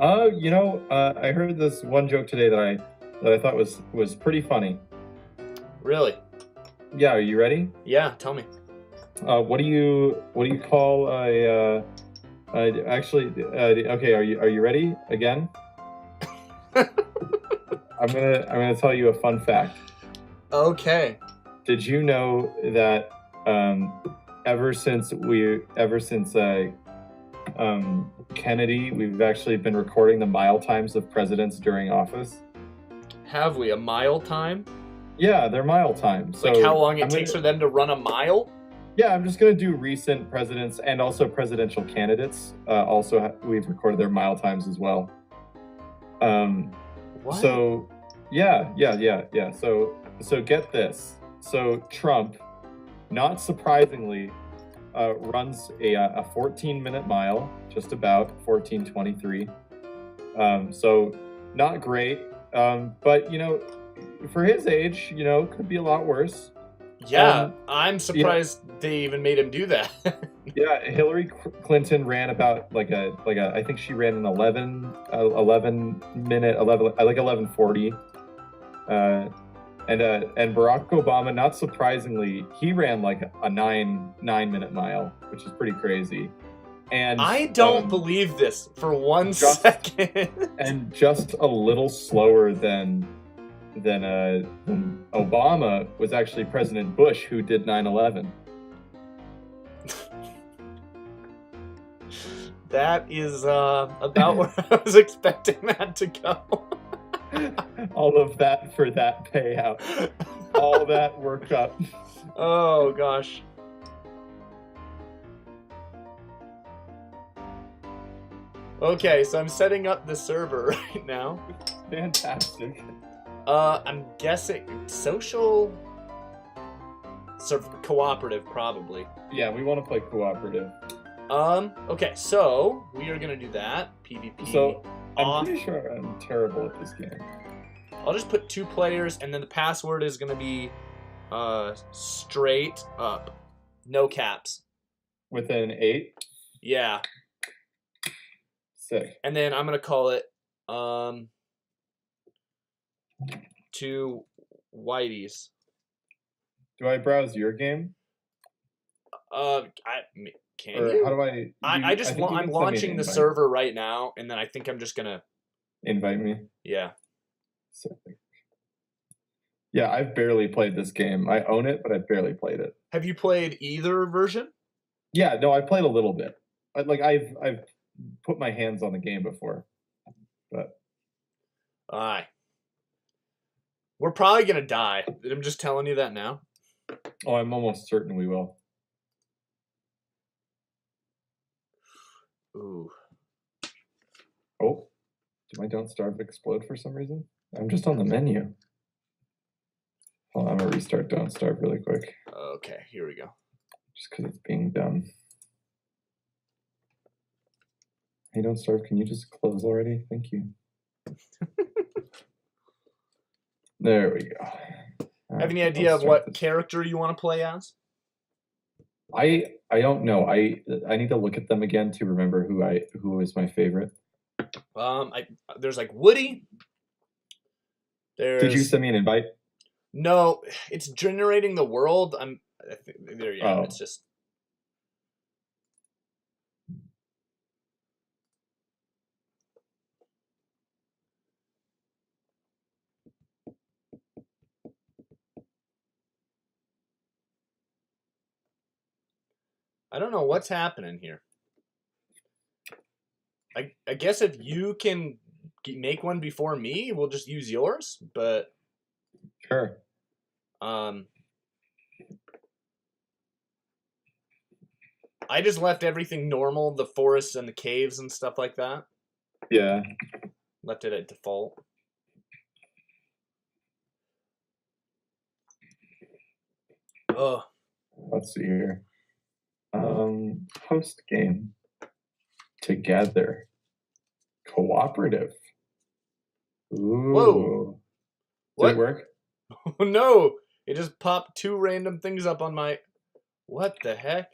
I heard this one joke today that I thought was pretty funny. Really? Yeah, are you ready? Yeah, tell me. What do you call okay, are you ready again? I'm gonna tell you a fun fact. Okay. Did you know that um, ever since Kennedy, we've actually been recording the mile times of presidents during office? Have we a mile time? Yeah, they're mile times. Like how long it I'm takes gonna, for them to run a mile? yeah, I'm just gonna do recent presidents and also presidential candidates. We've recorded their mile times as well. Um, What? so yeah. So get this. So Trump, not surprisingly, runs a 14-minute mile, just about 14:23. So not great, but for his age, could be a lot worse. Yeah, I'm Yeah, surprised they even made him do that. yeah. Hillary Clinton ran about like a I think she ran an 11 minute 11 like 11:40. Uh, and Barack Obama, not surprisingly, he ran like a 9 minute mile, which is pretty crazy. And I don't believe this for one just second. and just a little slower than Obama was actually President Bush, who did 9/11. That is about where I was expecting that to go. All of that for that payout. All that work up. Oh gosh. Okay, so I'm setting up the server right now. Fantastic. I'm guessing social, cooperative probably. Yeah, we want to play cooperative. Okay, so we are gonna do that. PvP. So I'm off. pretty sure I'm terrible at this game. I'll just put 2 players, and then the password is gonna be straight up, no caps. With an 8? Yeah, Sick. and then I'm gonna call it to Whitey's. Do I browse your game? Can Or you? how do I? I just think you can I'm send me an launching the invite. server right now, and then I think I'm just gonna Invite me. yeah. Sick. Yeah, I've barely played this game. I own it, but I've barely played it. Have you played either version? Yeah, no, I played a little bit. I've put my hands on the game before, but Aye. We're probably gonna die. I'm just telling you that now. oh, I'm almost certain we will. Ooh. Oh, did my Don't Starve explode for some reason? I'm just on the menu. Hold on, I'm gonna restart Don't Starve really quick, Okay, here we go. just because it's being dumb. Hey, Don't Starve, can you just close already? Thank you. There we go. Have any idea of what character you want to play as? I don't know. I need to look at them again to remember who is my favorite. There's like Woody. Did you send me an invite? No, it's generating the world. There you go. Oh. It's just. I don't know what's happening here. I guess if you can make one before me, we'll just use yours. But Sure. I just left everything normal, the forests and the caves and stuff like that. Yeah. Left it at default. Oh. Let's see here. Host game. Together. Cooperative. Ooh. Whoa. Did it work? Oh no! It just popped 2 random things up on my. What the heck?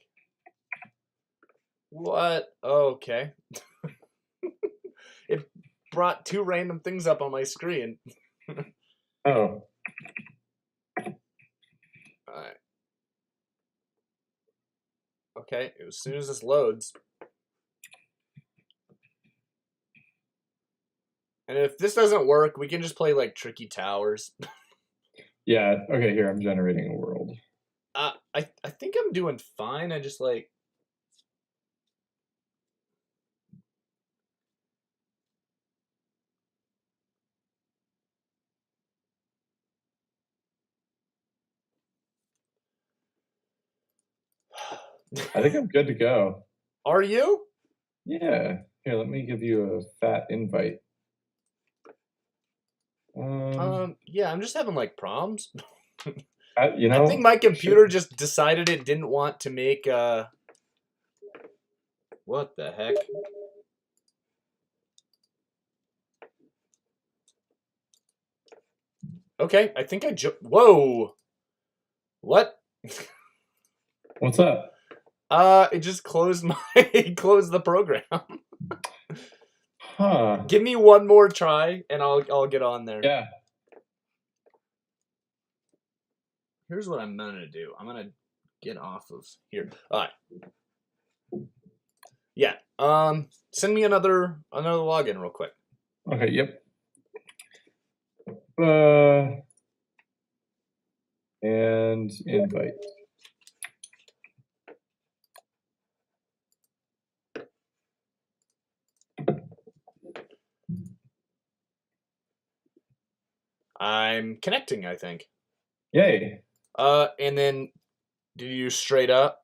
What? Oh, okay. brought 2 random things up on my screen. Oh. Alright. Okay, as soon as this loads. And if this doesn't work, we can just play like Tricky Towers. Yeah. Okay. Here, I'm generating a world. I think I'm doing fine. I just like. I think I'm good to go. Are you? Yeah. Here, let me give you a fat invite. Yeah, I'm just having like problems. You know, I think my computer just decided it didn't want to make what the heck? Okay, I think whoa. What? What's up? It just closed closed the program. Huh. Give me one more try and I'll get on there. Yeah. Here's what I'm gonna do. I'm gonna get off of here. All right. Yeah. Send me another login real quick. Okay. Yep. And invite. I'm connecting, I think. Yay. And then do you straight up?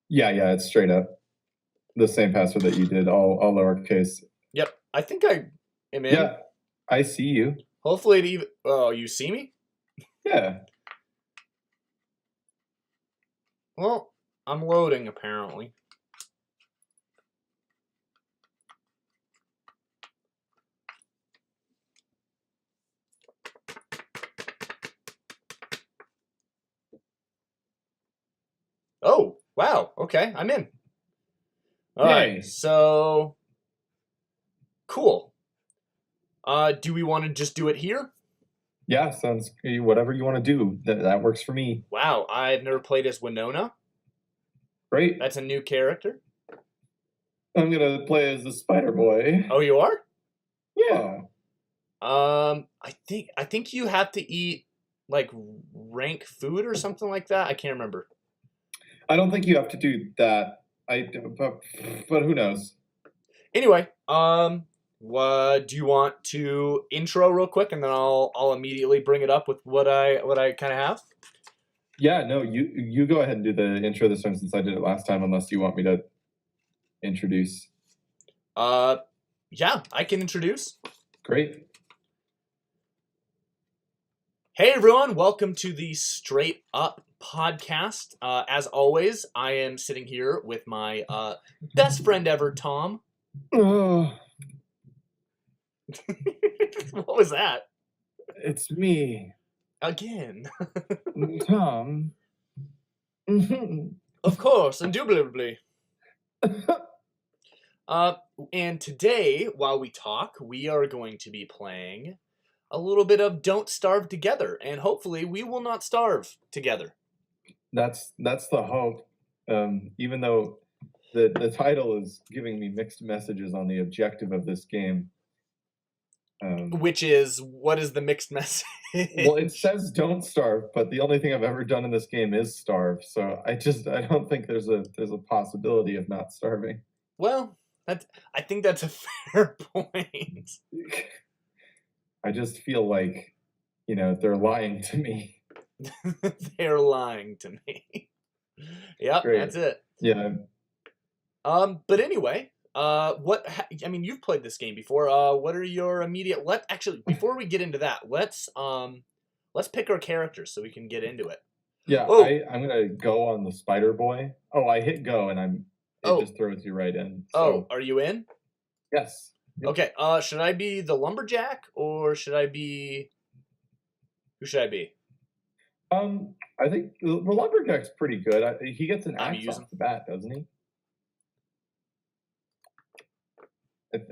Yeah, it's straight up. The same password that you did, all lowercase. Yep. I think I am in. Yeah, I see you. Hopefully it even. Oh, you see me? Yeah. Well, I'm loading apparently. Oh, wow. Okay, I'm in. All right. Yay. So cool. Do we want to just do it here? Yeah, sounds whatever you want to do. That works for me. Wow, I've never played as Winona. Great. That's a new character. I'm gonna play as the Spider Boy. Oh, you are? Yeah. I think you have to eat like rank food or something like that. I can't remember. I don't think you have to do that. But who knows? Anyway, what do you want to intro real quick, and then I'll immediately bring it up with what I kind of have. Yeah, no, you go ahead and do the intro this time since I did it last time, unless you want me to introduce. Yeah, I can introduce. Great. Hey everyone, welcome to the Straight Up podcast. As always, I am sitting here with my best friend ever, Tom. Oh, What was that? it's me, Again. Tom. Of course, indubitably. And today, while we talk, we are going to be playing a little bit of Don't Starve Together, and hopefully we will not starve together. That's the hope. Even though the title is giving me mixed messages on the objective of this game. Which is, what is the mixed message? Well, it says don't starve, but the only thing I've ever done in this game is starve. So I don't think there's a possibility of not starving. Well, I think that's a fair point. I just feel like, they're lying to me. They're lying to me. Yep, Great. That's it. Yeah. But anyway, you've played this game before. What are your immediate? Actually, before we get into that, let's pick our characters so we can get into it. Yeah, I'm gonna go on the Spider Boy. Oh, I hit go and it just throws you right in. So. Oh, are you in? Yes. Yep. Okay. Should I be the lumberjack or should I be? Who should I be? I think the lumberjack's pretty good. He gets an axe off the bat, doesn't he?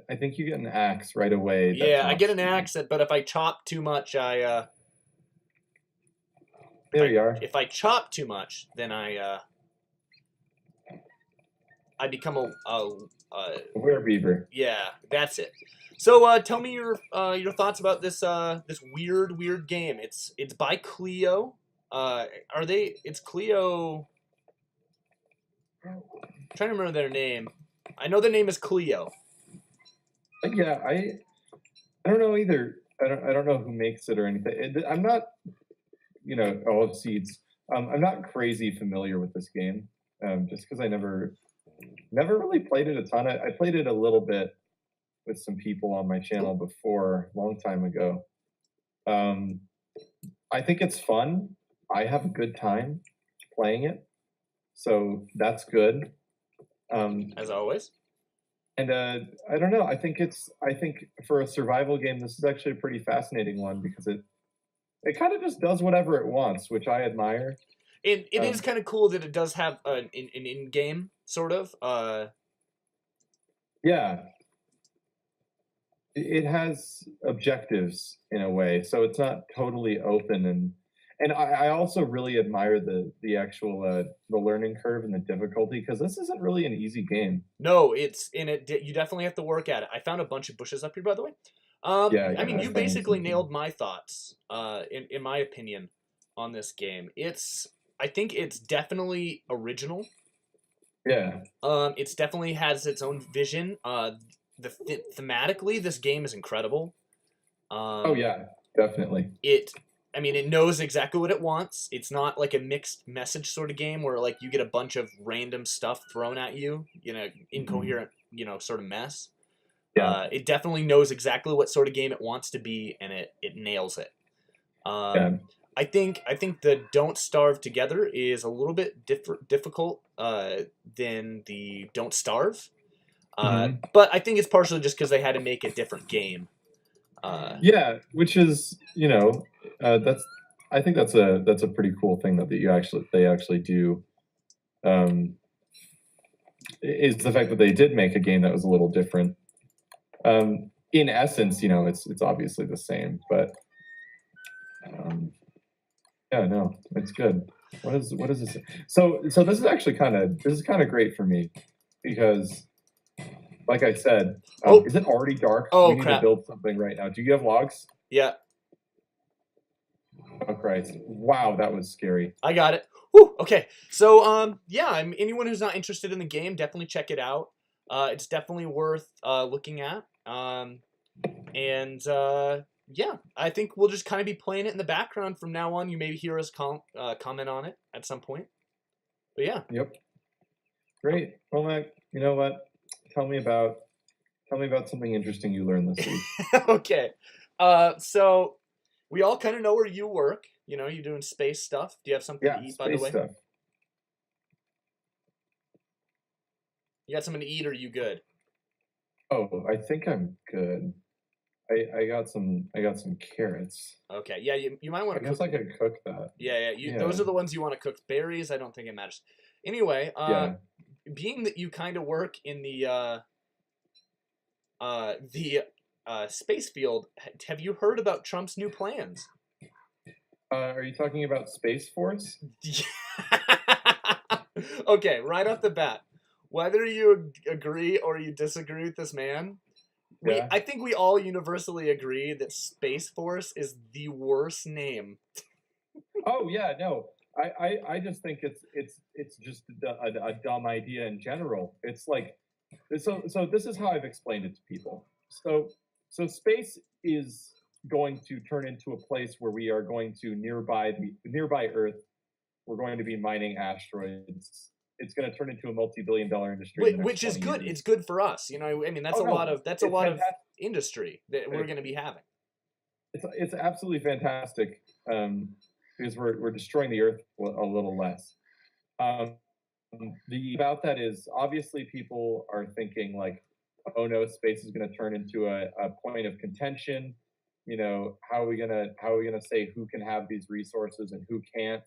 I think you get an axe right away. That Yeah, I get drops an speed. axe, but if I chop too much, There you are. if I chop too much, then I become Werebeaver. yeah, that's it. So tell me your thoughts about this weird game. It's by Clio. Are they? It's Clio. I'm trying to remember their name. I know the name is Clio. Yeah, I don't know either. I don't know who makes it or anything. I'm not, oh, seeds. I'm not crazy familiar with this game. Just because I never really played it a ton. I played it a little bit with some people on my channel before, a long time ago. Um, I think it's fun. I have a good time playing it, so that's good. As always. And I don't know. I think for a survival game, this is actually a pretty fascinating one because it kind of just does whatever it wants, which I admire. It is kind of cool that it does have an in game sort of. Yeah, it has objectives in a way, so it's not totally open. And I also really admire the actual the learning curve and the difficulty because this isn't really an easy game. No, it's in it. You definitely have to work at it. I found a bunch of bushes up here, by the way. Yeah, I yeah, mean, I you found basically something. nailed my thoughts. In my opinion, on this game, I think it's definitely original. Yeah. It's definitely has its own vision. Thematically, this game is incredible. Oh Um, yeah, definitely. it I mean, it knows exactly what it wants. It's not like a mixed message sort of game where like you get a bunch of random stuff thrown at you, Mhm. incoherent, sort of mess. Yeah, It definitely knows exactly what sort of game it wants to be, and it nails it. Um, yeah. I think the Don't Starve Together is a little bit difficult than the Don't Starve, Mhm. but I think it's partially just because they had to make a different game. Uh, Yeah, which is, that's I think that's a pretty cool thing that they actually do. Um, is the fact that they did make a game that was a little different. In essence, it's obviously the same, but um, yeah, no, it's good. What is this? So this is kind of great for me because, like I said, oh, is it already dark? We oh need to crap! build something right now. Do you have logs? Yeah, Oh Christ! Wow, that was scary. I got it. Whew, okay, so yeah, anyone who's not interested in the game, definitely check it out. It's definitely worth looking at. And yeah, I think we'll just kind of be playing it in the background from now on. You maybe hear us comment on it at some point. But yeah, Yep. Great. Well, Mac, you know what? Tell me about tell me about something interesting you learned this week. okay. So we all kind of know where you work. You're doing space stuff. Do you have something to Yeah, eat, by the space way? stuff. You got something to eat, or are you good? Oh, I think I'm good. I got some carrots. Okay. Yeah, you might want I to guess cook. I could cook that. Yeah, yeah. Those Yeah. are the ones you want to cook. Berries, I don't think it matters. Anyway, Yeah. being that you kind of work in the space field, have you heard about Trump's new plans? Are you talking about Space Force? Okay, right off the bat, whether you agree or you disagree with this man, Yeah. I think we all universally agree that Space Force is the worst name. Oh yeah, no. I just think it's just a dumb idea in general. It's like so this is how I've explained it to people. So space is going to turn into a place where we are going to nearby Earth. We're going to be mining asteroids. It's going to turn into a multi-billion-dollar industry in the next Which is 20 good. years. It's good for us. I mean, Oh no, that's a it's lot of fantastic. industry that we're going to be having. It's absolutely fantastic because we're destroying the Earth a little less. Um, the about that is obviously people are thinking like, oh no, space is going to turn into a point of contention. How are we gonna say who can have these resources and who can't?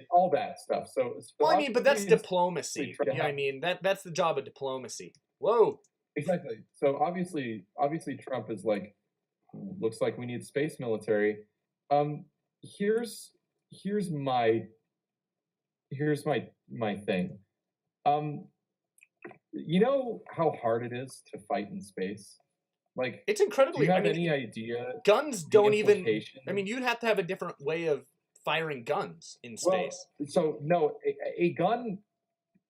All that stuff. So Well, I mean, but that's obviously diplomacy. try to I have mean, that's the job of diplomacy. Whoa. exactly. So obviously Trump is like, looks like we need space military. Um, here's here's my here's my thing. Um, you know how hard it is to fight in space? Like, It's do you incredibly. I have mean, any idea guns the don't even. I implication? mean, you'd have to have a different way of firing guns in Well, space. so no, a gun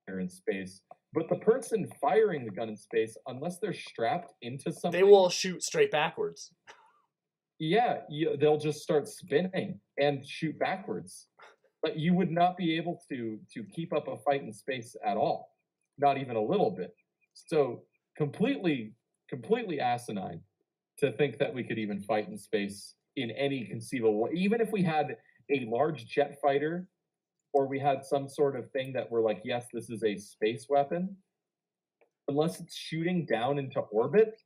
in space, but the person firing the gun in space, unless they're strapped into They something, will shoot straight backwards. yeah, they'll just start spinning and shoot backwards. But you would not be able to keep up a fight in space at all, not even a little bit. So completely asinine to think that we could even fight in space in any conceivable way. Even if we had a large jet fighter or we had some sort of thing that we're like, yes, this is a space weapon, unless it's shooting down into orbit,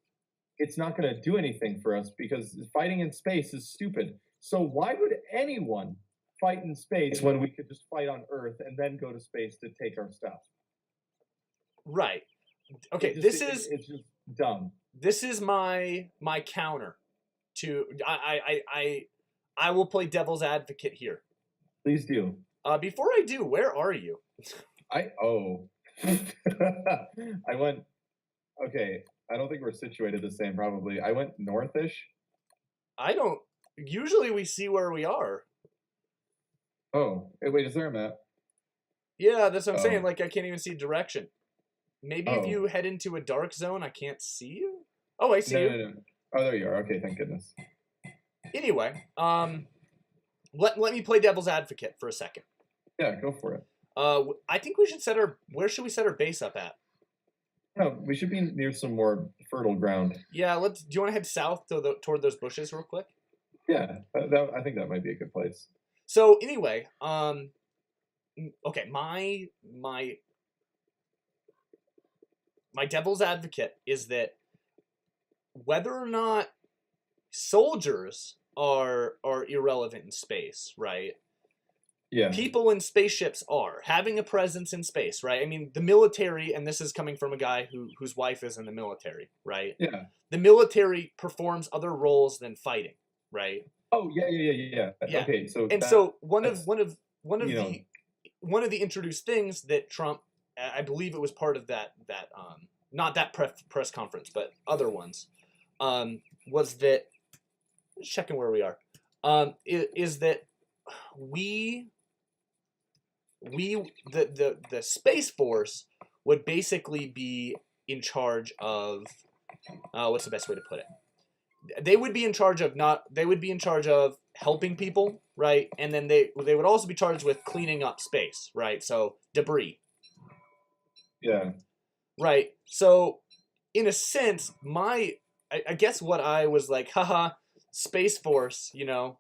it's not going to do anything for us because fighting in space is stupid. So why would anyone fight in space when we could just fight on Earth and then go to space to take our stuff? Right. Okay. It's just dumb. This is my counter to I will play devil's advocate here. Please do. Before I do, where are you? I I went. Okay, I don't think we're situated the same. Probably I went northish. I don't. Usually we see where we are. Oh, wait, is there a map? Yeah, that's what I'm saying. Oh, Like I can't even see direction. Maybe if oh, you head into a dark zone, I can't see you. Oh, I see no, you. no, no. Oh, there you are. Okay, thank goodness. Anyway, let me play devil's advocate for a second. Yeah, go for it. I think we should set our. Where should we set our base up at? No, we should be near some more fertile ground. Yeah, let's. Do you want to head south toward those bushes real quick? Yeah, I think that might be a good place. So anyway, okay, my devil's advocate is that whether or not soldiers are irrelevant in space, right? Yeah, People in spaceships are having a presence in space, right? I mean, the military, and this is coming from a guy whose wife is in the military, right? yeah. The military performs other roles than fighting, right? Oh, yeah. Yeah. Okay, so And so one of that's one of you know, the one of the introduced things that Trump, I believe it was part of that not that press conference, but other ones, was that just checking where we are, is that we the Space Force would basically be in charge of what's the best way to put it? They would be in charge of not. They would be in charge of helping people, right? And then they would also be charged with cleaning up space, right? So debris, yeah. right? So in a sense, I guess what I was like, haha, Space Force, you know,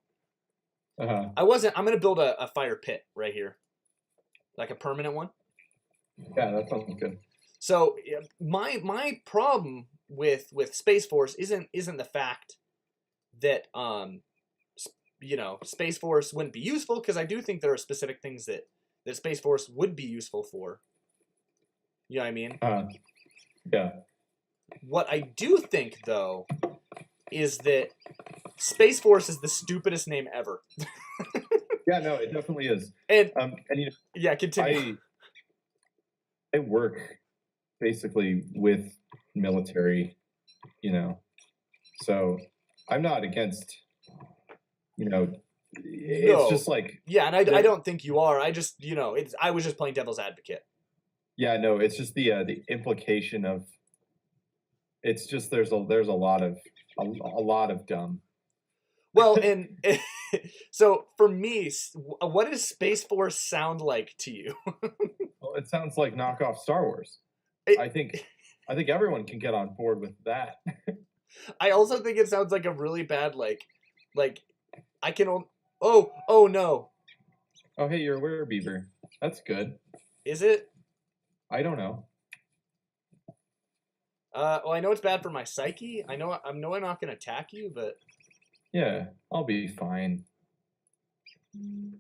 Uh-huh. I wasn't. I'm gonna build a fire pit right here, like a permanent one. Yeah, that sounds good. So yeah, my problem with Space Force isn't the fact that you know Space Force wouldn't be useful, because I do think there are specific things that Space Force would be useful for. You know what I mean? Yeah. What I do think though is that Space Force is the stupidest name ever. Yeah, no, it definitely is. And And you know, yeah, continue. I work basically with military, you know, so I'm not against, you know, it's No. just like, Yeah, and I the, don't think you are. I just, you know, I was just playing devil's advocate. yeah, no, it's just the implication of, it's just there's a lot of dumb. Well, and so for me, what does Space Force sound like to you? Well, it sounds like knockoff Star Wars. It, I think everyone can get on board with that. I also think it sounds like a really bad like I can only. Oh no, Oh, hey, you're a werebeaver. That's good. is it? I don't know. Well, I know it's bad for my psyche. I know I'm not gonna attack you, but Yeah, I'll be fine.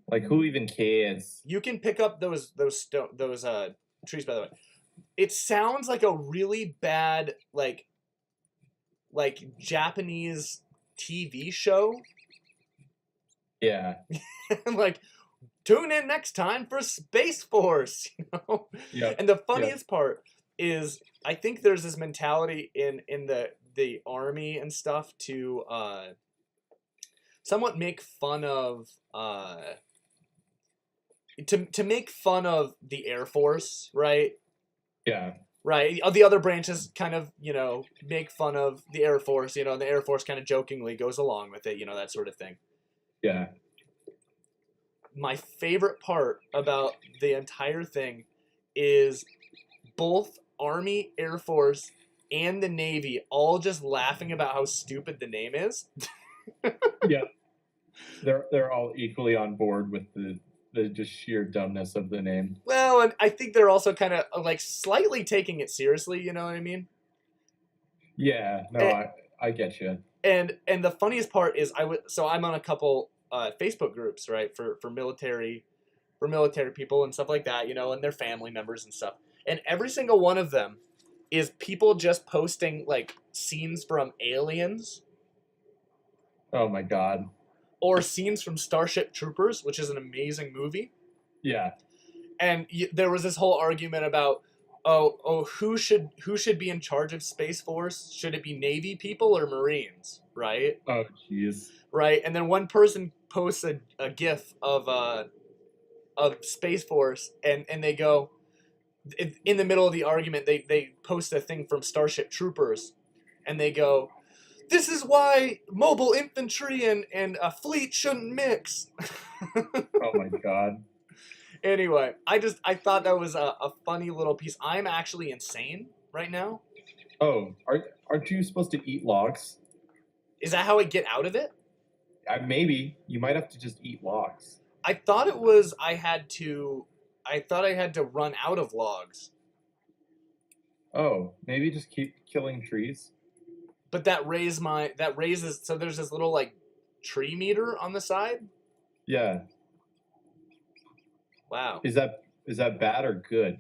Like, who even cares? you can pick up those trees, by the way. It sounds like a really bad like Japanese TV show. Yeah. Like, tune in next time for Space Force, you know? Yep. And the Yep. funniest part is I think there's this mentality in the army and stuff to somewhat make fun of to make fun of the Air Force, right? Yeah. Right. The other branches kind of, make fun of the Air Force, and the Air Force kind of jokingly goes along with it, that sort of thing. Yeah. My favorite part about the entire thing is both Army, Air Force, and the Navy all just laughing about how stupid the name is. Yeah. They're all equally on board with the just sheer dumbness of the name. Well, and I think they're also kind of like slightly taking it seriously, you know what I mean? Yeah. No, And I get you. and the funniest part is I'm on a couple Facebook groups, right, for military people and stuff like that, and their family members and stuff. And every single one of them is people just posting like scenes from Aliens Oh my God. or scenes from Starship Troopers, which is an amazing movie. Yeah. And there was this whole argument about, oh, who should be in charge of Space Force? Should it be Navy people or Marines? Right? Oh jeez. Right. And then one person posts a GIF of Space Force, and they go, in the middle of the argument, they post a thing from Starship Troopers, and they go, "This is why mobile infantry and a fleet shouldn't mix." Oh my God. Anyway, I thought that was a funny little piece. I'm actually insane right now. Oh, aren't you supposed to eat logs? Is that how I get out of it? Maybe you might have to just eat logs. I thought it was I thought I had to run out of logs. Oh, maybe just keep killing trees. But that raises, so there's this little like tree meter on the side. Yeah. Wow. Is that bad or good?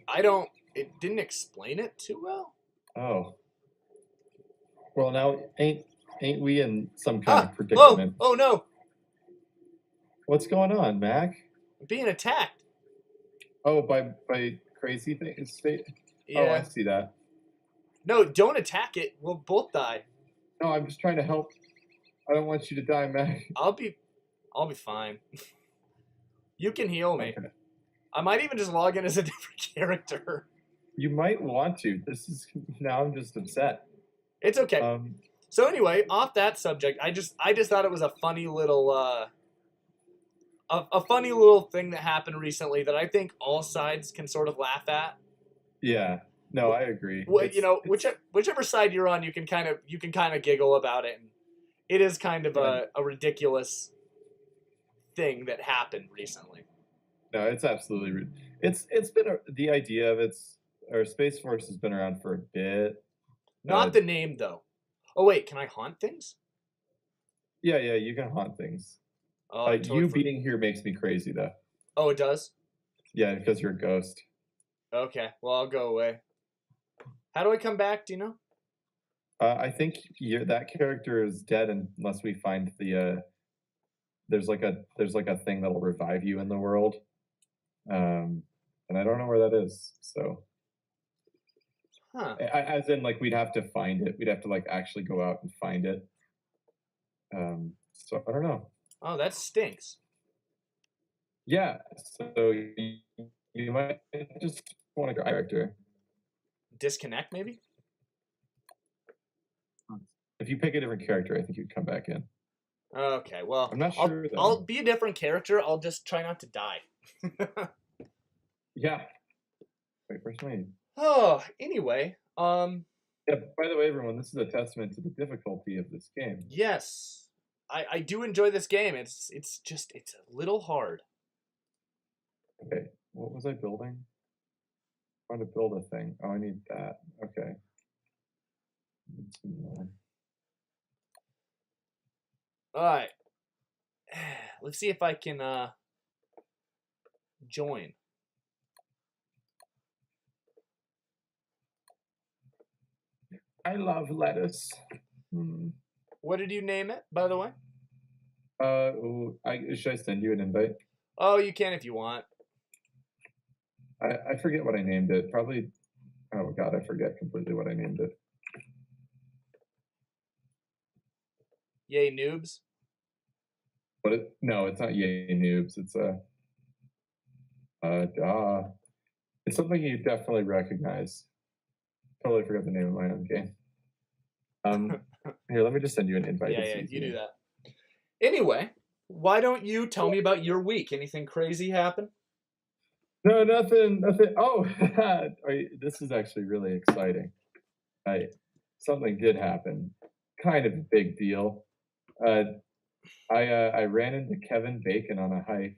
It didn't explain it too well. Oh. Well, now ain't we in some kind of Whoa! predicament? Oh no! What's going on, Mac? I'm being attacked. Oh, by crazy things. Yeah. Oh, I see that. No, don't attack it. We'll both die. No, I'm just trying to help. I don't want you to die, Mac. I'll be fine. You can heal me. Okay. I might even just log in as a different character. You might want to. Now I'm just upset. It's okay. So anyway, off that subject, I just thought it was a funny little a funny little thing that happened recently that I think all sides can sort of laugh at. Yeah. No, I agree. Well, whichever side you're on, you can kind of giggle about it, and it is kind of a ridiculous thing that happened recently. No, it's absolutely. It's been the idea of our Space Force has been around for a bit. Not the name though. Oh wait, can I haunt things? Yeah, you can haunt things. Oh, you being here makes me crazy though. Oh, it does? Yeah, because you're a ghost. Okay, well I'll go away. How do I come back? Do you know? I think that character is dead unless we find there's like a thing that'll revive you in the world, and I don't know where that is. So, as in like we'd have to find it. We'd have to like actually go out and find it. So I don't know. Oh, that stinks. Yeah. So you might just want to character. Disconnect maybe? If you pick a different character, I think you'd come back in. Okay, well, I'm not sure. I'll be a different character. I'll just try not to die. Yeah. Wait, where's my? Oh, anyway, Yeah. By the way, everyone, this is a testament to the difficulty of this game. Yes, I do enjoy this game. It's a little hard. Okay, what was I building? I want to build a thing. Oh, I need that. Okay. All right. Let's see if I can join. I love lettuce. Hmm. What did you name it, by the way? Should I send you an invite? Oh, you can if you want. I forget what I named it. Probably. Oh God, I forget completely what I named it. Yay, noobs. But no, it's not Yay Noobs. It's it's something you definitely recognize. Totally forgot the name of my own game. Here, let me just send you an invite. Yeah, yeah, you do that. Anyway, why don't you tell me about your week? Anything crazy happen? No, nothing. Oh, this is actually really exciting. Something did happen. Kind of a big deal. Uh, I ran into Kevin Bacon on a hike.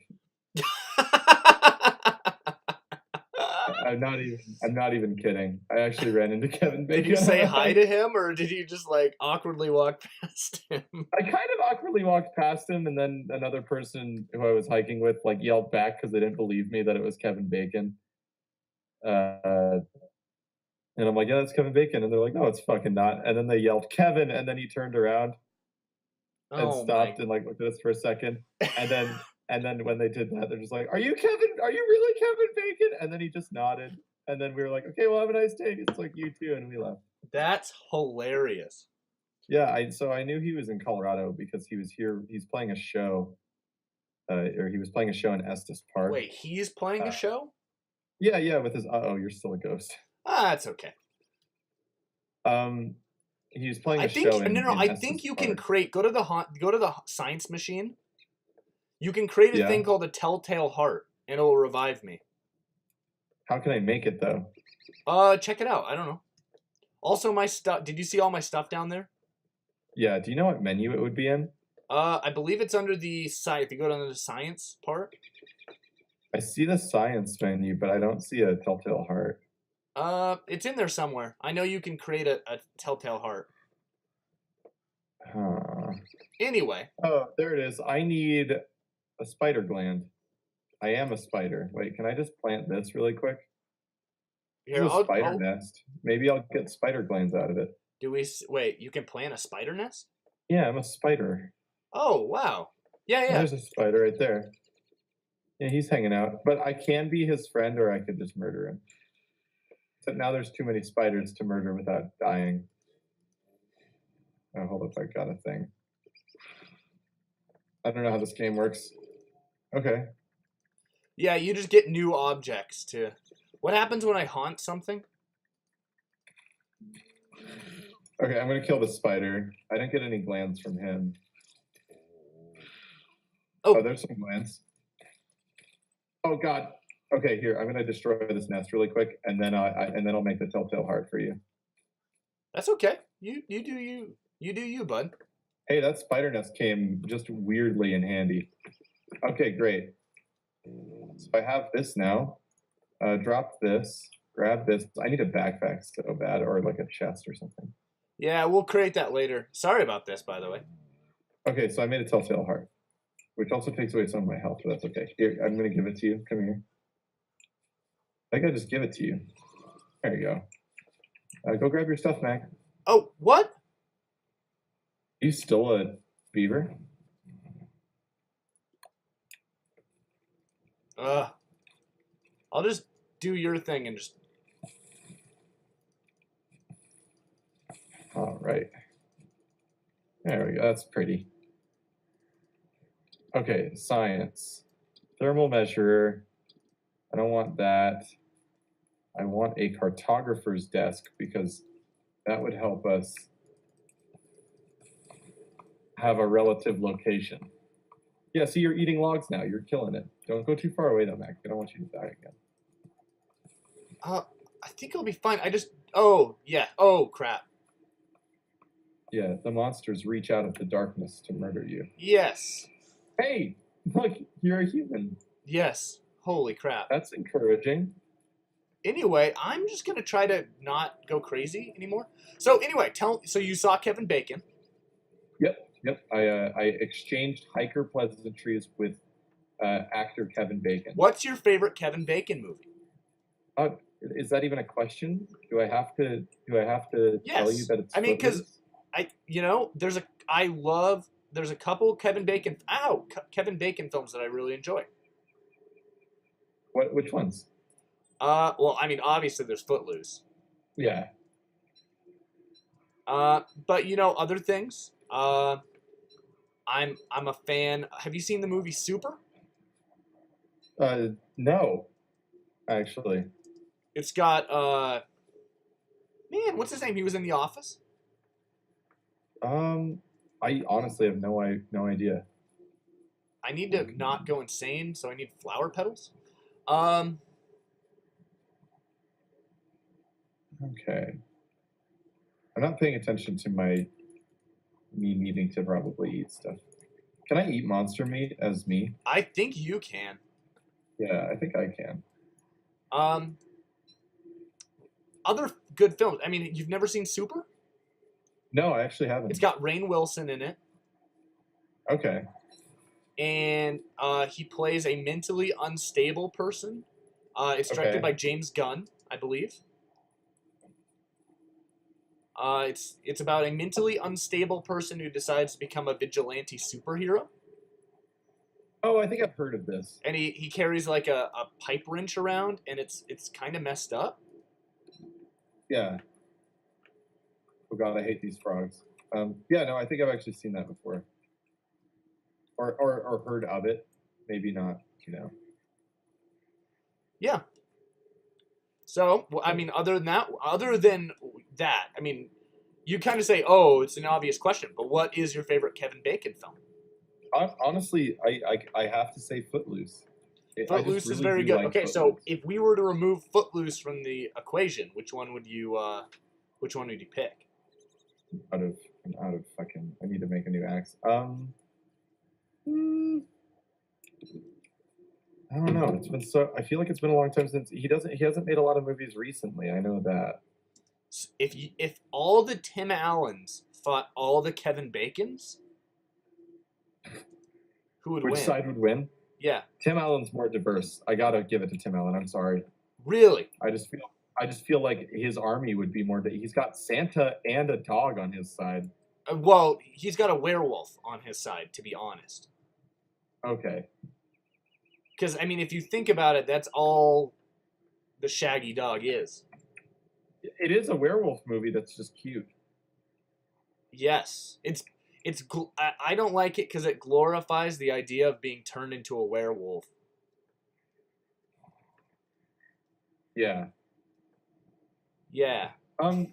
I'm not even kidding. I actually ran into Kevin Bacon. Did you on say a hi hike. to him, or did you just like awkwardly walk past him? I kind of awkwardly walked past him, and then another person who I was hiking with like yelled back because they didn't believe me that it was Kevin Bacon. Uh, and I'm like, yeah, that's Kevin Bacon, and they're like, no, it's fucking not. And then they yelled Kevin, and then he turned around and Oh stopped my! and like looked at us for a second, and then when they did that, they're just like, are you Kevin? Are you really Kevin Bacon? And then he just nodded, and then we were like, okay, well, have a nice day. It's like you too, and we left. That's hilarious. Yeah, so I knew he was in Colorado because he was here. He's playing a show, or he was playing a show in Estes Park. Wait, he's playing a show? Yeah, yeah, with his oh, you're still a ghost. Ah, that's okay. He was playing I a think show in no, no. I Estes think you Park. can create. Go to the science machine. You can create a Yeah. thing called a telltale heart, and it will revive me. How can I make it though? Check it out. I don't know. Also, my stuff. Did you see all my stuff down there? Yeah. Do you know what menu it would be in? I believe it's under the site. If you go down to the science part. I see the science menu, but I don't see a telltale heart. It's in there somewhere. I know you can create a telltale heart. Huh. Anyway. Oh, there it is. I need a spider gland. I am a spider. Wait, can I just plant this really quick? Here, It's a spider nest. Maybe I'll get spider glands out of it. Wait, you can plant a spider nest? Yeah, I'm a spider. Oh, wow. Yeah, yeah. There's a spider right there. Yeah, he's hanging out. But I can be his friend or I could just murder him. But now there's too many spiders to murder without dying. Oh, hold up, I got a thing. I don't know how this game works. Okay. Yeah, you just get new objects to... What happens when I haunt something? Okay, I'm gonna kill the spider. I didn't get any glands from him. Oh, there's some glands. Oh God. Okay, here, I'm gonna destroy this nest really quick, and then I'll make the telltale heart for you. That's okay. You do you. You do you, bud. Hey, that spider nest came just weirdly in handy. Okay, great. So I have this now. Drop this. Grab this. I need a backpack so bad, or like a chest or something. Yeah, we'll create that later. Sorry about this, by the way. Okay, so I made a telltale heart, which also takes away some of my health, but that's okay. Here, I'm gonna give it to you. Come here. I think I just give it to you. There you go. Go grab your stuff, Mac. Oh, what? You stole a beaver? I'll just do your thing and just... All right. There we go. That's pretty. Okay, science. Thermal measurer. I don't want that. I want a cartographer's desk because that would help us have a relative location. Yeah, see, you're eating logs now. You're killing it. Don't go too far away, though, Mac. I don't want you to die again. I think it'll be fine. I just... Oh, yeah. Oh, crap. Yeah, the monsters reach out of the darkness to murder you. Yes. Hey, look, you're a human. Yes. Holy crap. That's encouraging. Anyway, I'm just going to try to not go crazy anymore. So anyway, so you saw Kevin Bacon. Yep. I exchanged hiker pleasantries with actor Kevin Bacon. What's your favorite Kevin Bacon movie? Is that even a question? Do I have to tell you Yes. that it's I mean, because Footloose? there's a couple Kevin Bacon films that I really enjoy. Which ones? Well, I mean, obviously there's Footloose. Yeah. But other things. I'm a fan. Have you seen the movie Super? No, actually. It's got man, what's his name? He was in The Office. I honestly have no idea. I need to not go insane, so I need flower petals. Um, Okay. I'm not paying attention to me needing to probably eat stuff. Can I eat monster meat as me? I think you can. Yeah, I think I can. Um, Other good films. I mean, you've never seen Super? No, I actually It's haven't. got Rainn Wilson in it, Okay. and he plays a mentally unstable person. It's directed Okay. by James Gunn, I believe. It's about a mentally unstable person who decides to become a vigilante superhero, Oh, I think I've heard of this. and he carries like a pipe wrench around, and it's kind of messed up. Yeah. Oh god, I hate these frogs. Yeah, no, I think I've actually seen that before. Or heard of it. Maybe not. Yeah. So, well, I mean, other than that, I mean, you kind of say, "Oh, it's an obvious question," but what is your favorite Kevin Bacon film? Honestly, I have to say Footloose. I just Footloose is really very do good. like Okay, so Footloose. if we were to remove Footloose from the equation, which one would you pick? Out of fucking, I need to make a new axe. I don't know. It's been so. I feel like it's been a long time since he hasn't made a lot of movies recently. I know that. If all the Tim Allens fought all the Kevin Bacons, who would Which win? side would win? Yeah, Tim Allen's more diverse. I gotta give it to Tim Allen. I'm sorry. really. I just feel like his army would be more. He's got Santa and a dog on his side. Well, he's got a werewolf on his side, to be honest. Okay. Because I mean, if you think about it, that's all the Shaggy Dog is. It is a werewolf movie that's just cute. Yes, I don't like it because it glorifies the idea of being turned into a werewolf. Yeah. Yeah. You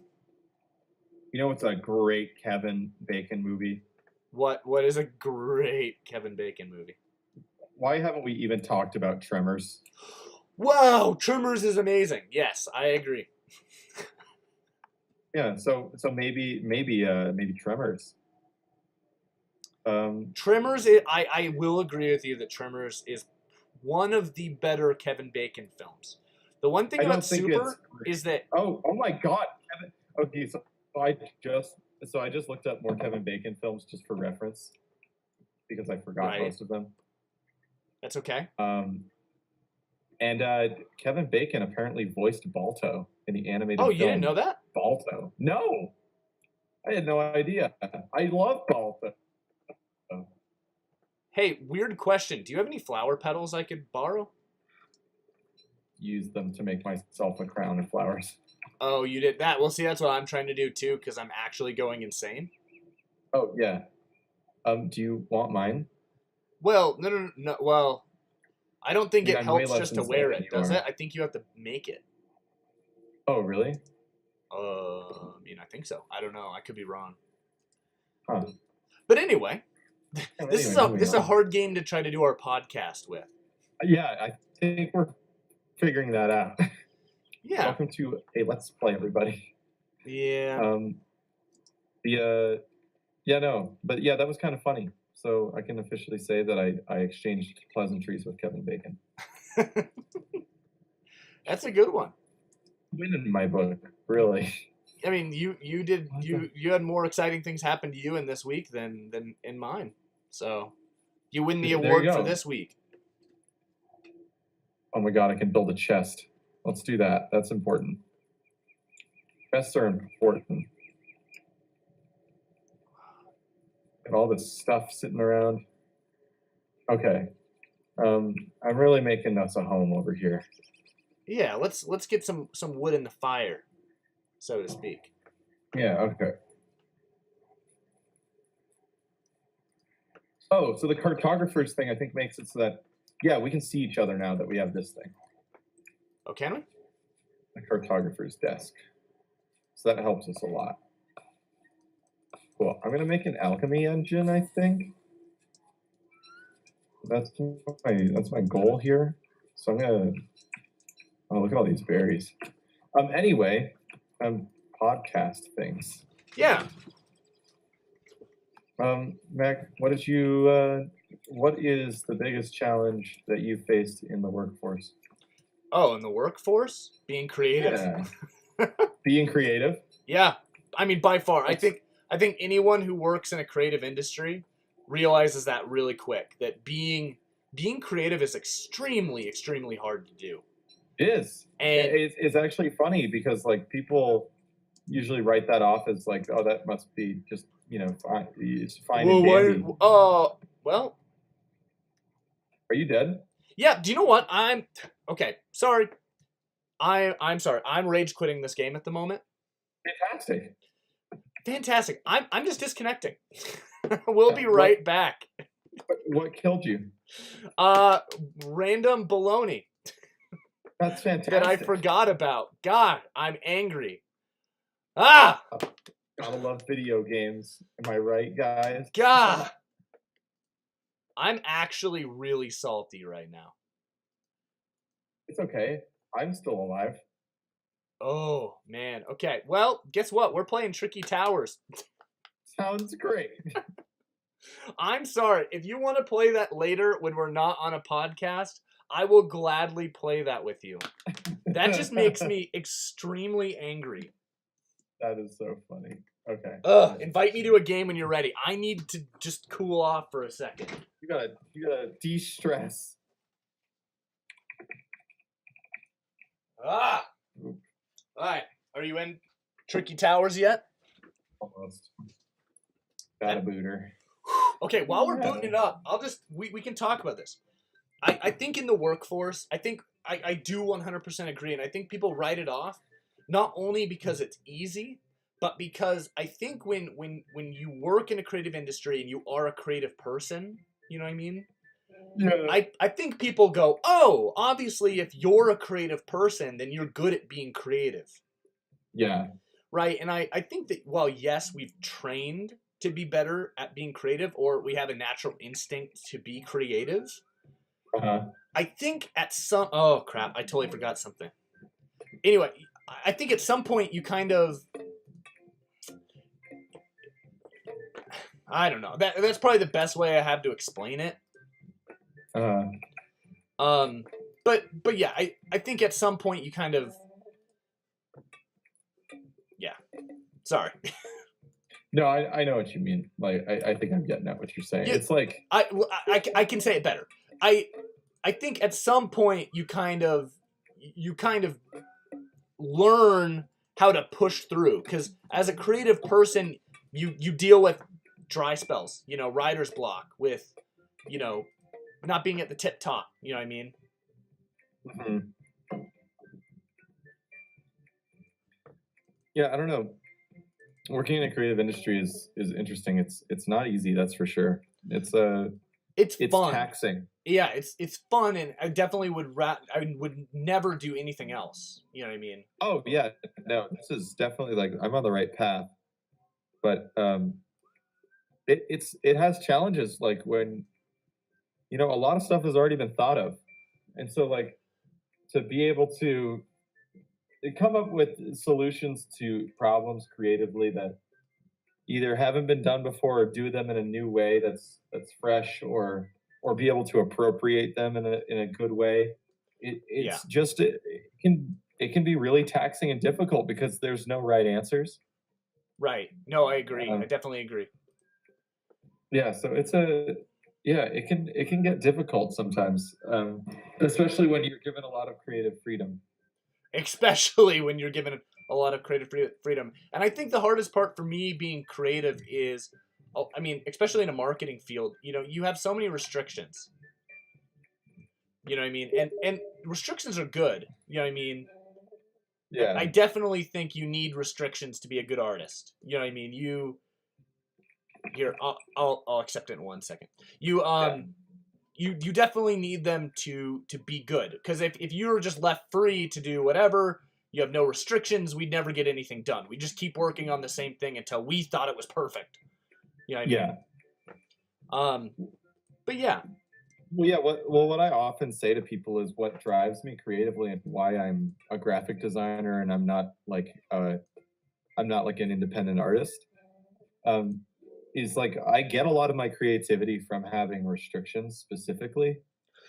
know what's a great Kevin Bacon movie? What is a great Kevin Bacon movie? Why haven't we even talked about Tremors? Wow, Tremors is amazing. Yes, I agree. Yeah, so maybe Tremors. Tremors, I will agree with you that Tremors is one of the better Kevin Bacon films. The one thing I about don't think Super it's. is that Oh my God, Kevin. Okay, so I just looked up more Kevin Bacon films just for reference because I forgot Right. most of them. that's okay. And Kevin Bacon apparently voiced Balto in the animated Oh, film. you didn't know that? Balto? No, I had no idea. I love Balto. Hey, weird question. Do you have any flower petals I could borrow? Use them to make myself a crown of flowers. Oh, you did that. Well, see, that's what I'm trying to do too, because I'm actually going insane. Oh yeah. Do you want mine? Well, no. Well, I don't think I mean, it I'm way helps less just to insane wear than it, you does are. it? I think you have to make it. Oh really? I mean, I think so. I don't know. I could be wrong. Huh. But anyway, Well, this is anyway, a moving on. hard game to try to do our podcast with. Yeah, I think we're figuring that out. Yeah. Welcome to a Let's Play, everybody. Yeah. Yeah, no, but yeah, that was kind of funny. So I can officially say that I exchanged pleasantries with Kevin Bacon. That's a good one. Win in my book, really. I mean, you had more exciting things happen to you in this week than in mine. So you win the There you award for go. this week. Oh my God, I can build a chest. Let's do that. That's important. Quests are important. Got all this stuff sitting around. Okay. I'm really making us a home over here. Yeah, let's get some wood in the fire, so to speak. Yeah, okay. Oh, so the cartographer's thing I think makes it so that we can see each other now that we have this thing. Oh, can we? The cartographer's desk. So that helps us a lot. Cool. I'm gonna make an alchemy engine, I think. That's my goal here. So I'm gonna look at all these berries. Anyway, podcast things. Yeah. Mac, what is the biggest challenge that you faced in the workforce? Oh, in the workforce, being creative. Yeah. Being creative. Yeah, I mean, by far, I think anyone who works in a creative industry realizes that really quick. That being creative is extremely hard to do. It is. And it's actually funny because like people usually write that off as like, oh, that must be just fine. It's fine and dandy. Well. Are you dead? Yeah. Do you know what? I'm okay. Sorry. I'm sorry. I'm rage quitting this game at the moment. Fantastic. I'm just disconnecting. We'll be right back. What killed you? Random baloney. That's fantastic. That I forgot about. God, I'm angry. Ah! Gotta love video games. Am I right, guys? God! I'm actually really salty right now. It's okay. I'm still alive. Oh, man. Okay. Well, guess what? We're playing Tricky Towers. Sounds great. I'm sorry. If you want to play that later when we're not on a podcast, I will gladly play that with you. That just makes me extremely angry. That is so funny. Okay. Invite me to a game when you're ready. I need to just cool off for a second. You gotta de-stress. All right. Are you in Tricky Towers yet? Almost. Got a booter. Okay, while we're booting it up, we can talk about this. I think in the workforce, I do 100% agree, and I think people write it off, not only because it's easy, but because I think when you work in a creative industry and you are a creative person, you know what I mean? Yeah. I think people go, oh, obviously if you're a creative person, then you're good at being creative. Yeah. Right, and I think that, well, yes, we've trained to be better at being creative, or we have a natural instinct to be creative. Uh-huh. I think at some... Oh, crap, I totally forgot something. Anyway, I think at some point you kind of... I don't know. That's probably the best way I have to explain it. But yeah, I think at some point you kind of... Yeah. Sorry. No, I know what you mean. Like, I think I'm getting at what you're saying. Yeah, it's like... I can say it better. I think at some point you kind of learn how to push through, because as a creative person, you deal with dry spells, writer's block, with, not being at the tip top, you know what I mean? Mm-hmm. Yeah, I don't know. Working in a creative industry is interesting. It's not easy, that's for sure. It's fun. Taxing. Yeah, it's fun, and I definitely would never do anything else. You know what I mean? Oh yeah, no, this is definitely like I'm on the right path, but it has challenges, like when a lot of stuff has already been thought of, and so like to be able to come up with solutions to problems creatively that either haven't been done before, or do them in a new way that's fresh, or be able to appropriate them in a good way. It can be really taxing and difficult because there's no right answers. Right. No, I agree. I definitely agree. Yeah. So it can get difficult sometimes, especially when you're given a lot of creative freedom. especially when you're given a lot of creative freedom. And I think the hardest part for me being creative is, I mean, especially in a marketing field, you know, you have so many restrictions. You know what I mean? And restrictions are good. You know what I mean? Yeah. I definitely think you need restrictions to be a good artist. You know what I mean? I'll accept it in 1 second. You definitely need them to be good, because if you were just left free to do whatever, you have no restrictions, we'd never get anything done. We just keep working on the same thing until we thought it was perfect. You know what I mean? But yeah. What I often say to people is what drives me creatively and why I'm a graphic designer and I'm not like an independent artist. Is like I get a lot of my creativity from having restrictions specifically.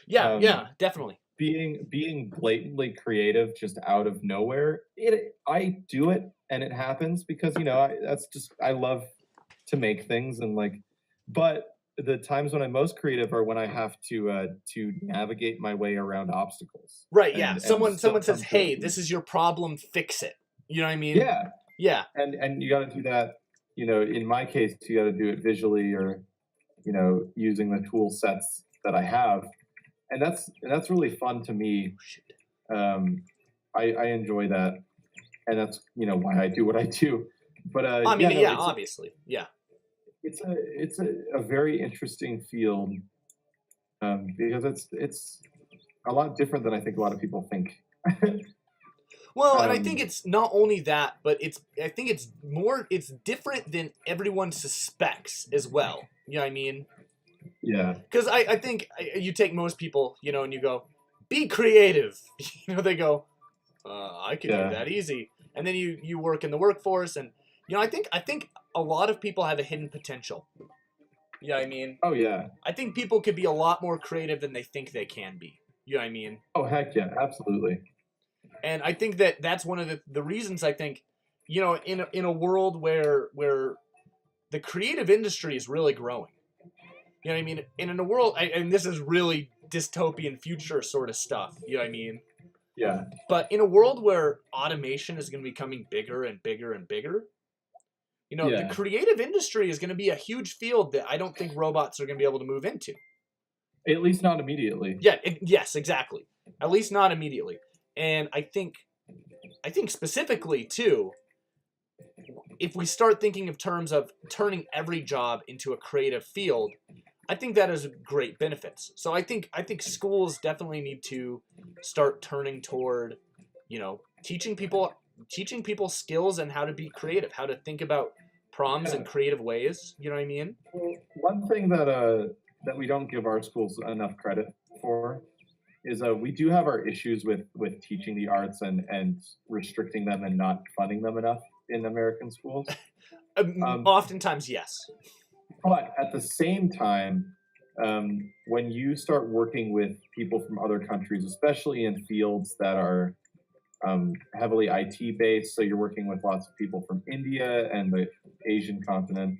Yeah, definitely. Being blatantly creative just out of nowhere, I do it and it happens because I love to make things and like, but the times when I'm most creative are when I have to navigate my way around obstacles. Right, yeah. And someone says, "Hey, to, this is your problem, fix it." You know what I mean? Yeah. And you got to do that. You know, in my case, you got to do it visually or, using the tool sets that I have, and that's really fun to me. I enjoy that, and that's why I do what I do. But I mean, yeah, obviously, yeah. It's a very interesting field because it's a lot different than I think a lot of people think. Well, and I think it's not only that, but I think it's different than everyone suspects as well. You know what I mean? Yeah. Because I think you take most people, and you go, be creative. They go, I could do that easy. And then you work in the workforce, and I think a lot of people have a hidden potential. You know what I mean? Oh yeah. I think people could be a lot more creative than they think they can be. You know what I mean? Oh heck yeah, absolutely. And I think that's one of the reasons I think, in a world where the creative industry is really growing. You know what I mean? And in a world, and this is really dystopian future sort of stuff. You know what I mean? Yeah. But in a world where automation is going to be becoming bigger and bigger and bigger, the creative industry is going to be a huge field that I don't think robots are going to be able to move into. At least not immediately. Yeah. Yes, exactly. At least not immediately. And I think specifically too, if we start thinking of terms of turning every job into a creative field, I think that has great benefits. So I think schools definitely need to start turning toward, teaching people skills and how to be creative, how to think about problems in creative ways. You know what I mean? Well, one thing that we don't give our schools enough credit for is we do have our issues with teaching the arts and restricting them and not funding them enough in American schools. Oftentimes, yes. But at the same time, when you start working with people from other countries, especially in fields that are heavily IT based, so you're working with lots of people from India and the Asian continent,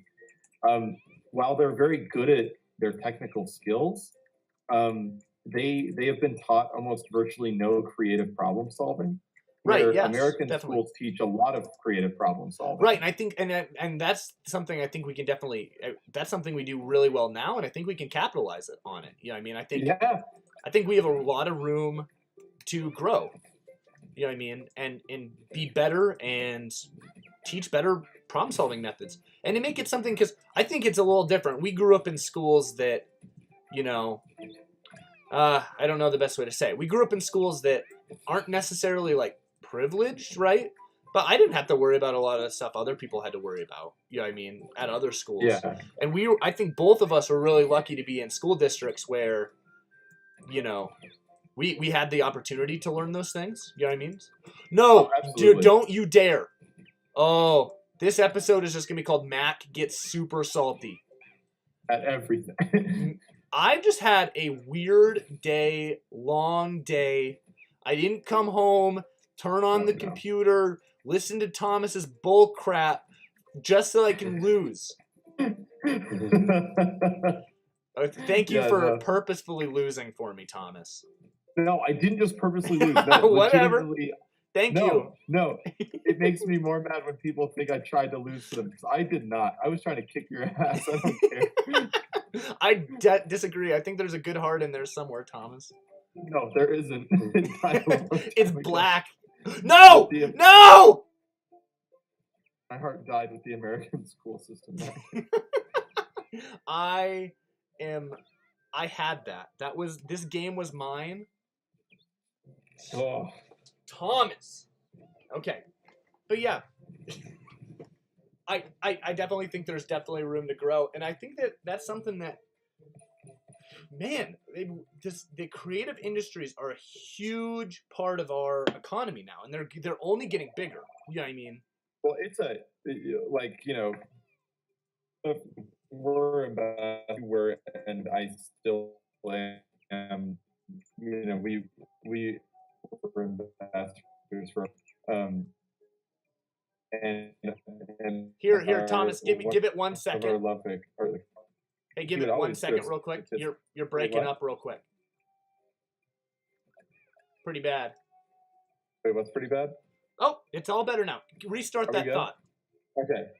while they're very good at their technical skills, they have been taught almost virtually no creative problem solving. Right. Yes. American schools teach a lot of creative problem solving. Right, and I think, and that's something I think we can definitely. That's something we do really well now, and I think we can capitalize on it. You know what I mean? I think we have a lot of room to grow. You know what I mean? And be better and teach better problem solving methods, and to make it something, because I think it's a little different. We grew up in schools that, I don't know the best way to say it. We grew up in schools that aren't necessarily like privileged, right? But I didn't have to worry about a lot of the stuff other people had to worry about. You know what I mean? At other schools. Yeah. And I think both of us were really lucky to be in school districts where, we had the opportunity to learn those things. You know what I mean? No, dude, don't you dare. Oh, this episode is just going to be called Mac Gets Super Salty. At everything. I just had a weird day, long day. I didn't come home, turn on the computer, listen to Thomas's bull crap just so I can lose. Thank you for purposefully losing for me, Thomas. No, I didn't just purposely lose. Whatever. Thank you. No. It makes me more mad when people think I tried to lose to them, because I did not. I was trying to kick your ass. I don't care. I disagree. I think there's a good heart in there somewhere, Thomas. No, there isn't. It died a long It's time ago. black. No! The- No! My heart died with the American school system. I had that. This game was mine. Oh, Thomas. Okay. But yeah. I definitely think there's definitely room to grow. And I think that's something that, man, the creative industries are a huge part of our economy now. And they're only getting bigger. You know what I mean? well, it's like, we're about where, and I still am. We were investors for and Here, Thomas, give it 1 our second. love pick, Hey, give Dude, it 1 always second just- real quick. it's just- You're breaking what? up real quick. Pretty bad. Wait, what's pretty bad? Oh, it's all better now. Restart Are we that good? thought. Okay.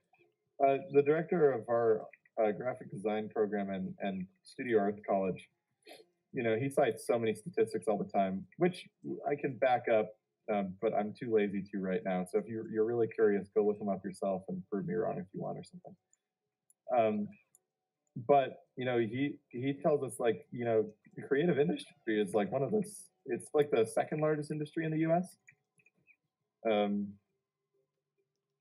The director of our graphic design program and Studio Art College, he cites so many statistics all the time, which I can back up, but I'm too lazy to right now. So if you're really curious, go look them up yourself and prove me wrong if you want or something. But he tells us, like, the creative industry is like it's like the second largest industry in the U.S.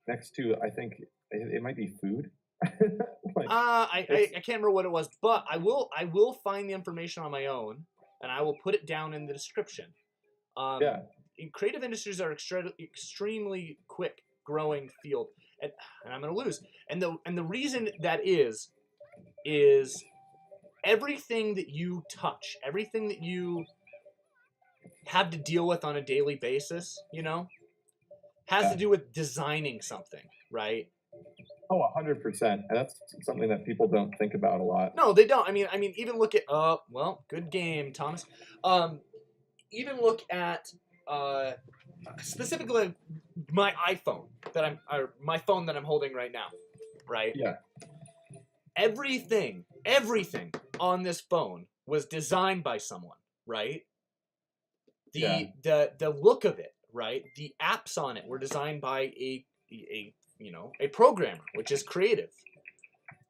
Next to, I think it might be food. I can't remember what it was, but I will find the information on my own, and I will put it down in the description. Yeah. Creative industries are extremely quick growing field, and I'm gonna lose. And the reason that is everything that you touch, everything that you have to deal with on a daily basis, has to do with designing something, right? Oh, 100%. And that's something that people don't think about a lot. No, they don't. I mean, even look at well, good game, Thomas. Even look at specifically my iPhone my phone that I'm holding right now, right? Yeah. Everything on this phone was designed by someone, right? The look of it, right? The apps on it were designed by a programmer, which is creative.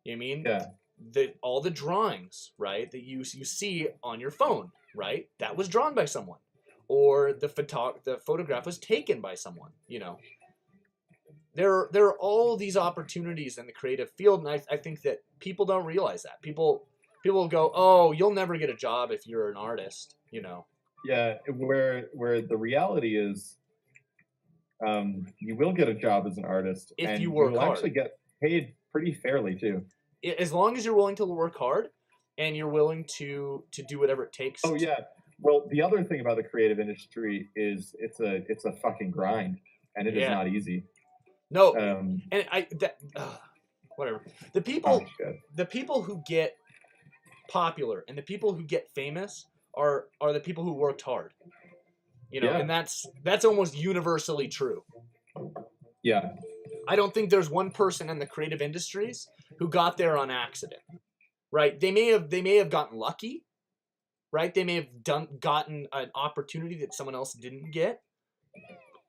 You know what I mean? Yeah. All the drawings, right, that you see on your phone, right? That was drawn by someone, or the photograph was taken by someone. There are all these opportunities in the creative field, and I think that people don't realize that. People go, oh, you'll never get a job if you're an artist. Yeah. Where the reality is, you will get a job as an artist If and you work will hard. actually get paid pretty fairly too. As long as you're willing to work hard and you're willing to do whatever it takes. Oh yeah. Well, the other thing about the creative industry is it's a fucking grind, and it is not easy. No, and whatever. The people who get popular and the people who get famous are the people who worked hard. And that's almost universally true. Yeah. I don't think there's one person in the creative industries who got there on accident. Right? They may have gotten lucky. Right? They may have gotten an opportunity that someone else didn't get.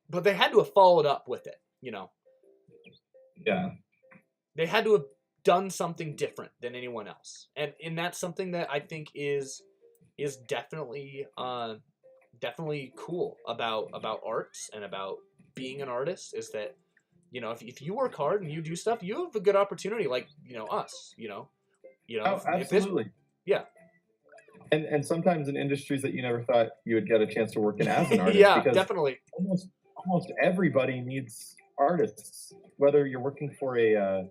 But they had to have followed up with it, Yeah. They had to have done something different than anyone else. And that's something that I think is definitely cool about arts and about being an artist, is that if you work hard and you do stuff, you have a good opportunity, like us. Oh, absolutely. Yeah. And sometimes in industries that you never thought you would get a chance to work in as an artist. Yeah, because definitely. Almost everybody needs artists, whether you're working for a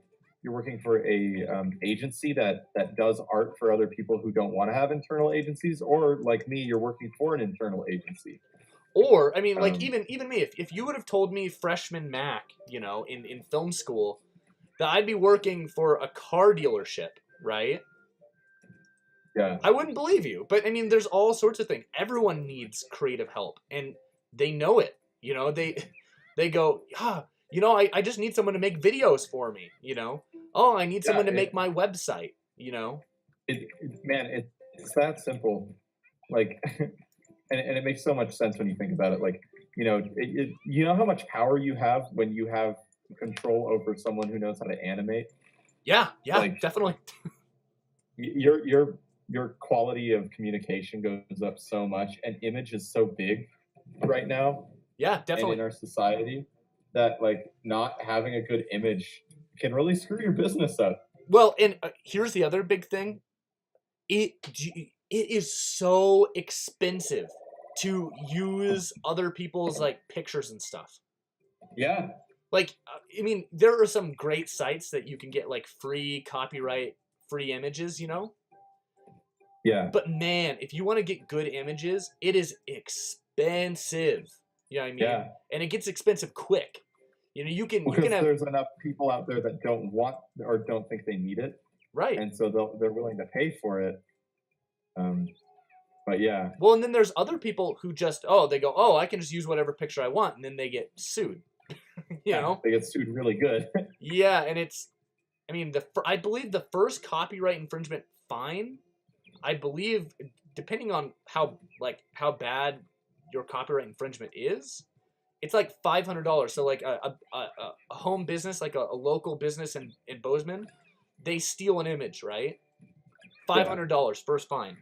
agency that does art for other people who don't want to have internal agencies, or like me, you're working for an internal agency. Or I mean, like even me, if you would have told me freshman Mac, in film school, that I'd be working for a car dealership, right? Yeah. I wouldn't believe you. But I mean, there's all sorts of things. Everyone needs creative help, and they know it. You know, they go, you know, I just need someone to make videos for me. You know, oh, I need Yeah, someone to make my website. You know, man, it's that simple. Like, and it makes so much sense when you think about it. Like, you know how much power you have when you have control over someone who knows how to animate. yeah, Like, definitely. your quality of communication goes up so much, and image is so big right now Yeah, and definitely. in our society that like not having a good image can really screw your business up. Well, and here's the other big thing. It is so expensive to use other people's like pictures and stuff. Yeah, Like, I mean, there are some great sites that you can get like free copyright free images, you know? yeah, But man, if you want to get good images, it is expensive. You know what I mean? yeah. And it gets expensive quick. You know, you can Because have there's enough people out there that don't want or don't think they need it, right. and so they're willing to pay for it. Um, but yeah, Well, and then there's other people who just they go, "Oh, I can just use whatever picture I want," and then they get sued. You yeah, know? they get sued really good. Yeah, and I mean, I believe the first copyright infringement fine, I believe, depending on how bad your copyright infringement is, it's like $500. So like a home business, like a local business in Bozeman, they steal an image, right? Yeah, $500 first fine.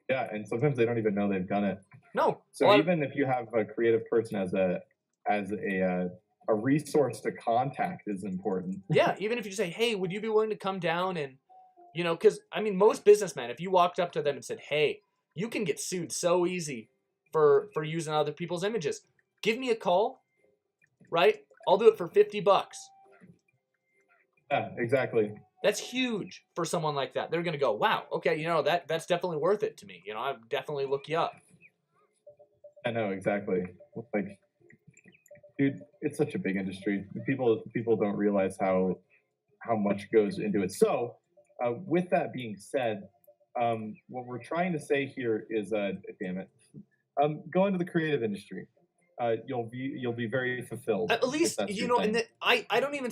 yeah, and sometimes they don't even know they've done it. No, So even if you have a creative person as a resource to contact is important. yeah, even if you say, "Hey, would you be willing to come down and," you know, because I mean, most businessmen, if you walked up to them and said, "Hey, you can get sued so easy for using other people's images. Give me a call, right? I'll do it for $50." Yeah, exactly. That's huge for someone like that. They're gonna go, "Wow, okay, you know that's definitely worth it to me. You know, I'll definitely look you up." I know exactly. Like, dude, it's such a big industry. People don't realize how much goes into it. So, with that being said, what we're trying to say here is, damn it, go into the creative industry. You'll be very fulfilled At if least that's you your know, and thing. that I don't even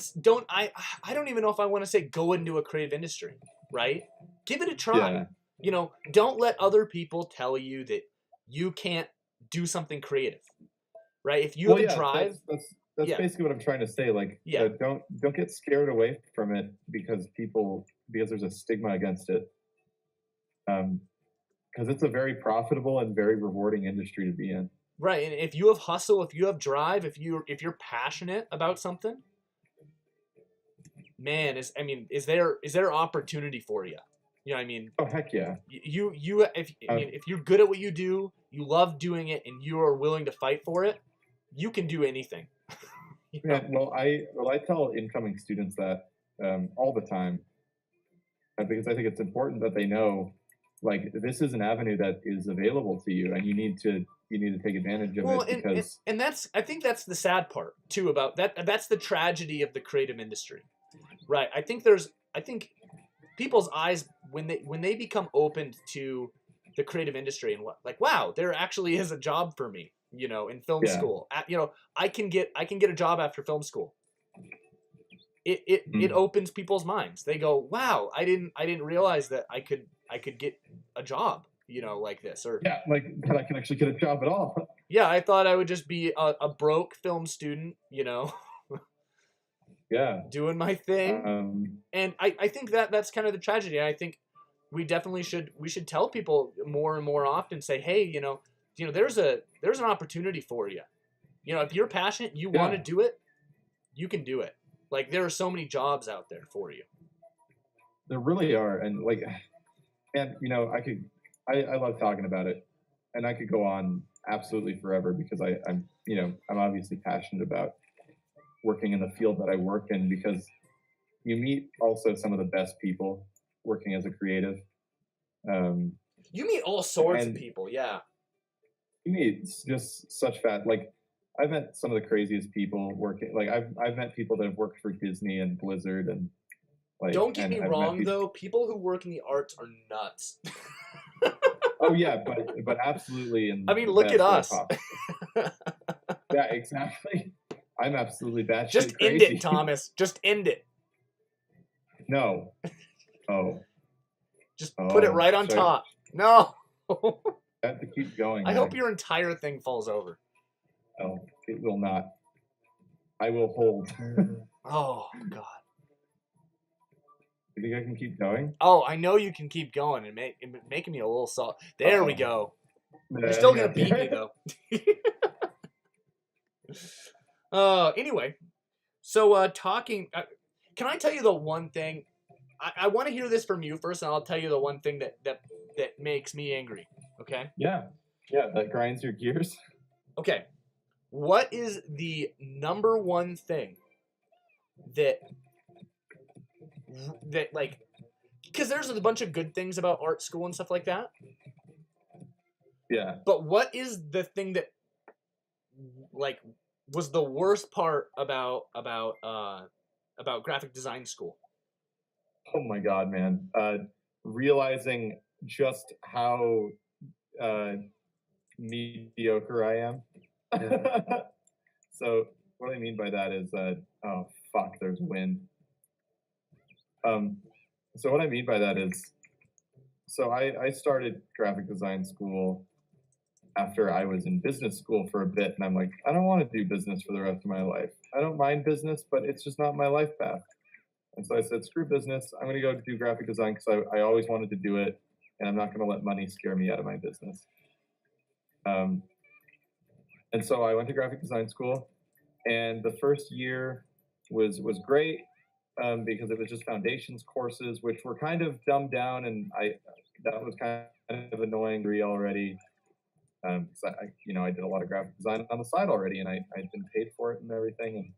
I don't even know if I want to say go into a creative industry, right? Give it a try. Yeah. You know, don't let other people tell you that you can't do something creative, right? If you Well, have a yeah, drive, that's yeah, basically what I'm trying to say. Like, yeah, don't get scared away from it because there's a stigma against it. Because it's a very profitable and very rewarding industry to be in. right. And if you have hustle, if you have drive, if you're passionate about something, man, is there opportunity for you? You know what I mean? Oh heck yeah. If you're good at what you do, you love doing it, and you are willing to fight for it, you can do anything. You Yeah, know? well, I tell incoming students that all the time because I think it's important that they know, like, this is an avenue that is available to you, and you need to take advantage of Well, it and, and because and that's I think that's the sad part too about that. That's the tragedy of the creative industry, right? I think people's eyes when they become open to the creative industry and what like wow, there actually is a job for me, you know, in film yeah, school. You know, I can get a job after film school. It mm, opens people's minds. They go, wow, I didn't realize that I could get a job, you know, like this. Or yeah, like that I can actually get a job at all. yeah, I thought I would just be a broke film student, you know, Yeah, doing my thing. um, And I think that's kind of the tragedy. I think we should tell people more and more often, say, hey, there's an opportunity for you. You know, if you're passionate, you want to yeah, do it, you can do it. Like there are so many jobs out there for you. there really are, and like, and I love talking about it, and I could go on absolutely forever because I'm obviously passionate about working in the field that I work in because you meet also some of the best people working as a creative. Um, You meet all sorts of and people, yeah. you meet just such fat like I've met some of the craziest people working. Like I've met people that have worked for Disney and Blizzard and Don't get and me I've met wrong people. though, people who work in the arts are nuts. Oh yeah, but absolutely in I mean, the look at best way us. possible. Yeah, exactly. I'm absolutely Just batshit end it, crazy. Thomas. Just end it. No. Oh. Just put it Oh. right on Should top. No. I have to keep going? I Huh? hope your entire thing falls over. Oh, it will not. I will hold. Oh God. You think I can keep going? Oh, I know you can keep going and making me a little salt. There we Uh-oh. go. Yeah, You're I still think gonna that's beat me right. though. Anyway, so talking. Can I tell you the one thing? I want to hear this from you first, and I'll tell you the one thing that makes me angry. Okay. Yeah. Yeah, that grinds your gears. Okay. What is the number one thing that like? Because there's a bunch of good things about art school and stuff like that. Yeah. But what is the thing that like was the worst part about graphic design school? Oh my God, man. Realizing just how uh, mediocre I am. So what I mean by that is oh fuck, there's wind. Um, so what I mean by that is, so I started graphic design school after I was in business school for a bit, and I'm like, I don't want to do business for the rest of my life. I don't mind business, but it's just not my life path. And so I said, screw business. I'm going to go do graphic design because I always wanted to do it, and I'm not going to let money scare me out of my business. Um, and so I went to graphic design school, and the first year was great because it was just foundations courses, which were kind of dumbed down, and that was kind of annoying already. Because I did a lot of graphic design on the side already, and I'd been paid for it and everything,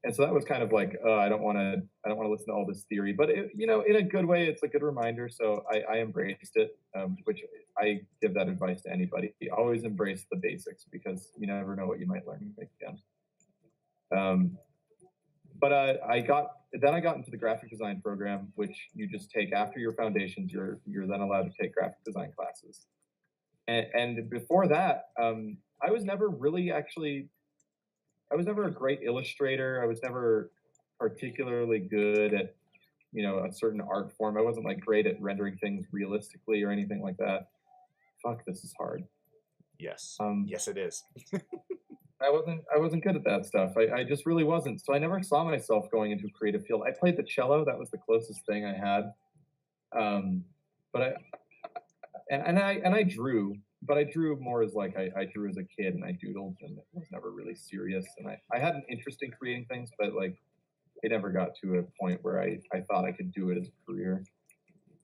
and so that was kind of like, I don't want to listen to all this theory, but in a good way, it's a good reminder. So I embraced it, which I give that advice to anybody. Always embrace the basics because you never know what you might learn again. But I got into the graphic design program, which you just take after your foundations. You're then allowed to take graphic design classes. And before that, I was never really actually. I was never a great illustrator. I was never particularly good at a certain art form. I wasn't like great at rendering things realistically or anything like that. Fuck, this is hard. Yes. Um, Yes, it is. I wasn't good at that stuff. I just really wasn't. So I never saw myself going into a creative field. I played the cello. That was the closest thing I had. But I drew, but I drew more as like I drew as a kid and I doodled and it was never really serious. And I had an interest in creating things, but like it never got to a point where I thought I could do it as a career.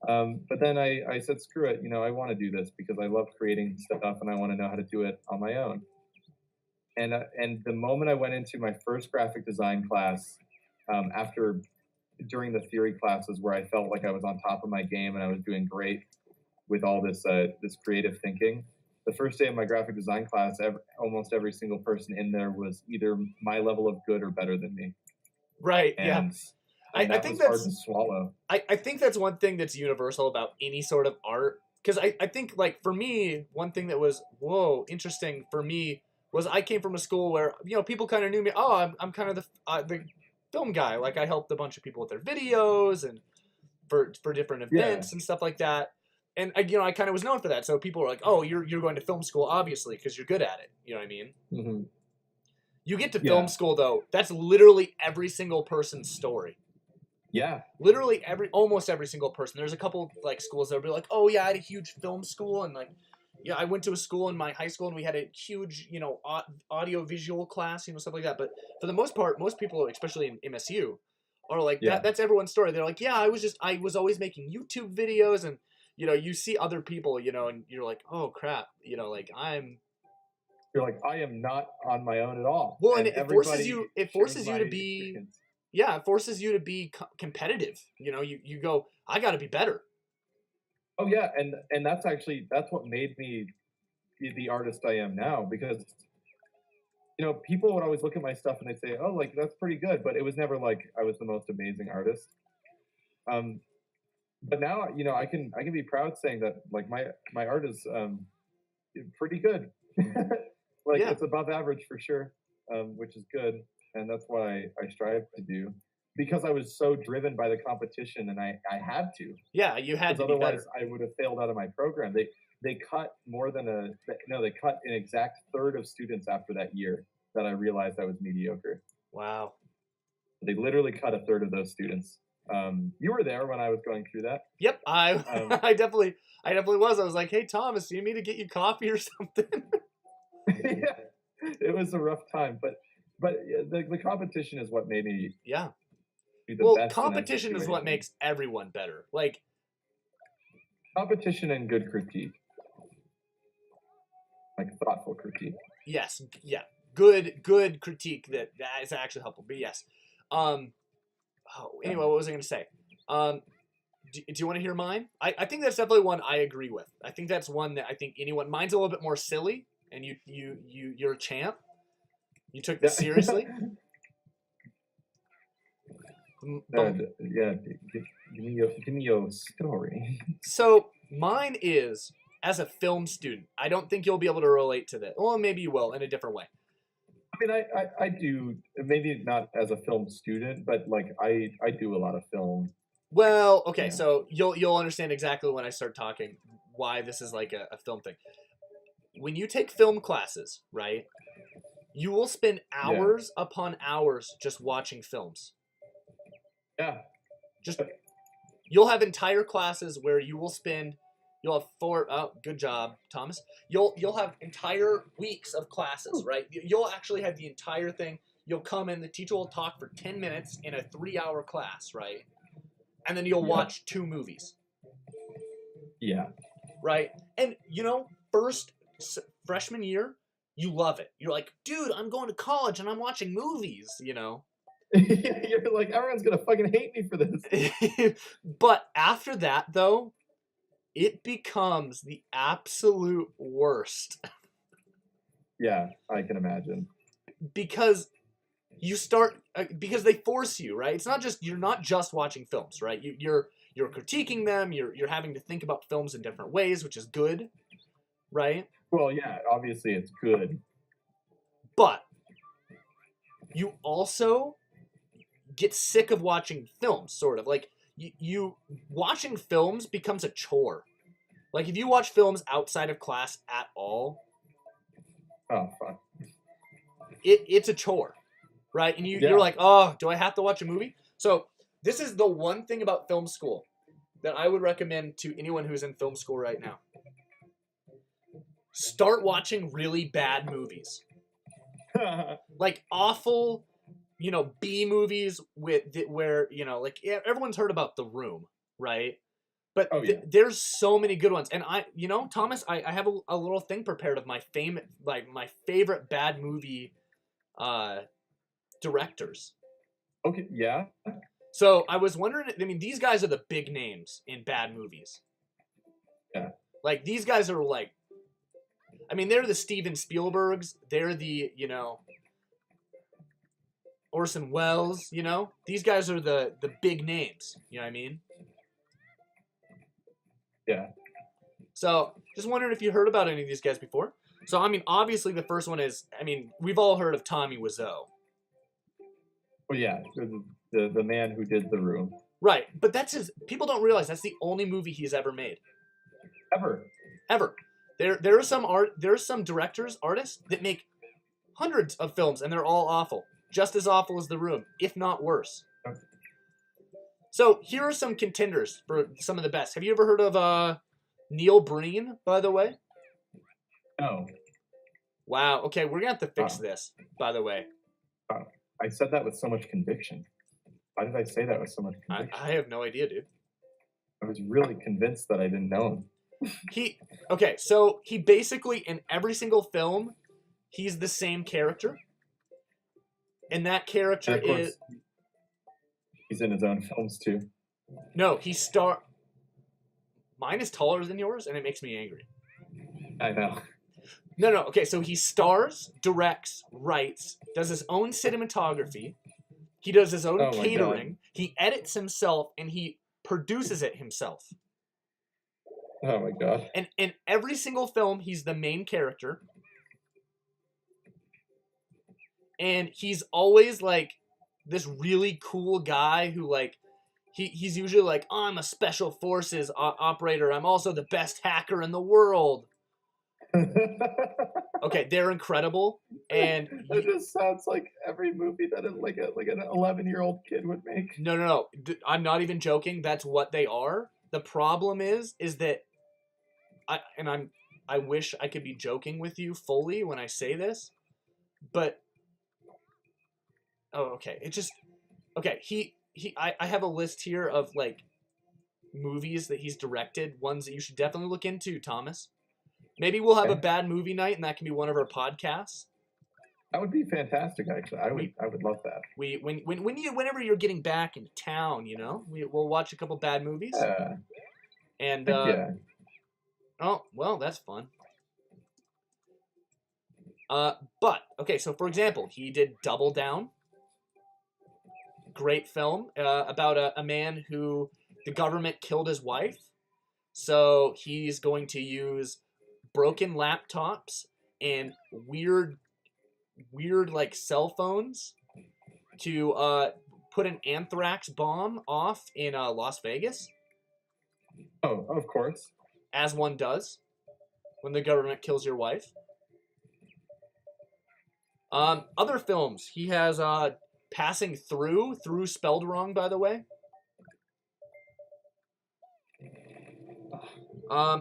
But then I said, screw it, I want to do this because I love creating stuff and I want to know how to do it on my own. And the moment I went into my first graphic design class, after during the theory classes where I felt like I was on top of my game and I was doing great with all this creative thinking. The first day of my graphic design class, almost every single person in there was either my level of good or better than me. Right. And, Yeah. and I that think was hard that's to swallow. I think that's one thing that's universal about any sort of art. Because I think like for me, one thing that was interesting for me was I came from a school where people kind of knew me. Oh, I'm kind of the film guy. Like I helped a bunch of people with their videos and for different Yeah. events and stuff like that. And I kind of was known for that. So people were like, "Oh, you're going to film school, obviously, because you're good at it." You know what I mean? Mm-hmm. You get to Yeah. film school though. That's literally every single person's story. Yeah. Literally almost every single person. There's a couple like schools that'll be like, "Oh yeah, I had a huge film school," and like, yeah, I went to a school in my high school and we had a huge, audio visual class, stuff like that. But for the most part, most people, especially in MSU, are like Yeah. that's everyone's story. They're like, yeah, I was always making YouTube videos, and you see other people, and you're like, oh crap, like You're like, I am not on my own at all. well, and And it forces you shares to my be experience. yeah, it forces you to be competitive. You go, I got to be better. Oh yeah, and that's what made me the artist I am now because people would always look at my stuff and they'd say, "Oh, like that's pretty good," but it was never like I was the most amazing artist. Um, but now I can be proud saying that like my art is pretty good. Like Yeah. it's above average for sure, which is good, and that's what I strive to do because I was so driven by the competition, and I had to, Yeah, you had because to be otherwise better. I would have failed out of my program. They cut more than a no, they cut an exact third of students after that year that I realized I was mediocre. Wow. They literally cut a third of those students. You were there when I was going through that. Yep, I Um, I definitely was. I was like, "Hey Thomas, do you need me to get you coffee or something?" yeah, it was a rough time, but the competition is what made me Yeah. be the Well, best in that competition is what situation. makes everyone better. Like, Competition and good critique, like thoughtful critique. yes, yeah, good critique that is actually helpful. But yes, um, Yeah. anyway, what was I going to say? Um, do you want to hear mine? I think that's definitely one I agree with. I think that's one that I think anyone. Mine's a little bit more silly, and you're a champ. You took this Yeah. seriously. But Yeah. Give me your story. so mine is as a film student. I don't think you'll be able to relate to this. Well, maybe you will in a different way. I mean, I do, maybe not as a film student, but like I do a lot of film. Well, okay, Yeah. so you'll understand exactly when I start talking why this is like a film thing. When you take film classes, right? You will spend Yeah. hours upon hours just watching films. Yeah. Just you'll have entire classes where you'll have four oh good job Thomas, you'll have entire weeks of classes, right? You'll actually have the entire thing. You'll come in, the teacher will talk for 10 minutes in a 3-hour class, right? And then you'll Yeah. watch 2 movies, Yeah. right? And first freshman year, you love it. You're like, dude, I'm going to college and I'm watching movies. You're like, everyone's gonna fucking hate me for this. But after that, though, it becomes the absolute worst Yeah, I can imagine. because you start because they force you, right? You're not just watching films, right? You're critiquing them. You're having to think about films in different ways, which is good, right? Well, yeah, obviously it's good. But you also get sick of watching films, sort of like you watching films becomes a chore. Like if you watch films outside of class at all, Oh fuck. it's a chore, right? And you're Yeah. like, oh, do I have to watch a movie? So this is the one thing about film school that I would recommend to anyone who's in film school right now. Start watching really bad movies, like awful, B movies where like everyone's heard about The Room, right? But Oh yeah. there's so many good ones, and Thomas, I have a little thing prepared of my favorite bad movie directors. Okay. Yeah. So I was wondering. I mean, these guys are the big names in bad movies. Yeah. Like these guys are like, I mean, they're the Steven Spielbergs. They're the Orson Welles. These guys are the big names. You know what I mean? Yeah. So just wondering if you heard about any of these guys before. So I mean, obviously the first one is, I mean, we've all heard of Tommy Wiseau. Well, yeah. The man who did The Room. Right, but people don't realize that's the only movie he's ever made. Ever. There are some directors, artists that make hundreds of films and they're all awful. Just as awful as The Room, if not worse. Okay. So here are some contenders for some of the best. Have you ever heard of Neil Breen, by the way? No. Wow, okay, we're gonna have to fix this, by the way. I said that with so much conviction. Why did I say that with so much conviction? I have no idea, dude. I was really convinced that I didn't know him. So he basically, in every single film, he's the same character. And that character And of course, is... he's in his own films too. No, Mine is taller than yours, and it makes me angry. I know. No, okay, so he stars, directs, writes, does his own cinematography, he does his own catering, he edits himself, and he produces it himself. Oh my god. And in every single film, he's the main character. And he's always like this really cool guy who like he's usually like, oh, I'm a special forces operator. I'm also the best hacker in the world. Okay, they're incredible, and It just sounds like every movie that like an 11-year-old kid would make. no. I'm not even joking. That's what they are. The problem is that I wish I could be joking with you fully when I say this, but okay. It just okay. I have a list here of like movies that he's directed, ones that you should definitely look into, Thomas. Maybe we'll have a bad movie night, and that can be one of our podcasts. That would be fantastic. Actually, I would love that. Whenever you're getting back into town, we'll watch a couple bad movies. And yeah. Oh well, that's fun. But okay, so for example, he did Double Down. Great film about a man who the government killed his wife, so he's going to use broken laptops and weird like cell phones to put an anthrax bomb off in Las Vegas. Oh, of course. As one does when the government kills your wife. Other films, he has Passing Through spelled wrong, by the way.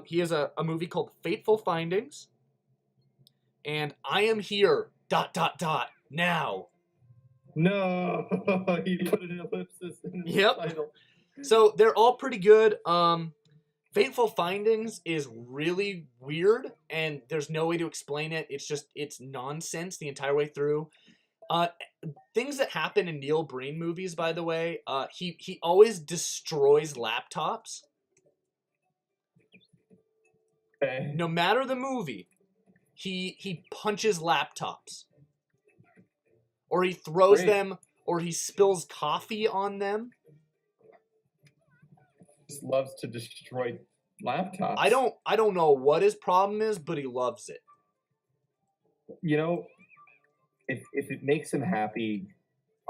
He has a movie called Fateful Findings. And I Am Here, ... now. No, he put an ellipsis in the title. So they're all pretty good. Fateful Findings is really weird, and there's no way to explain it. It's nonsense the entire way through. Things that happen in Neil Breen movies, by the way, he always destroys laptops. Okay. No matter the movie, he punches laptops. Or he throws them, or he spills coffee on them. Just loves to destroy laptops. I don't know what his problem is, but he loves it. If it makes him happy,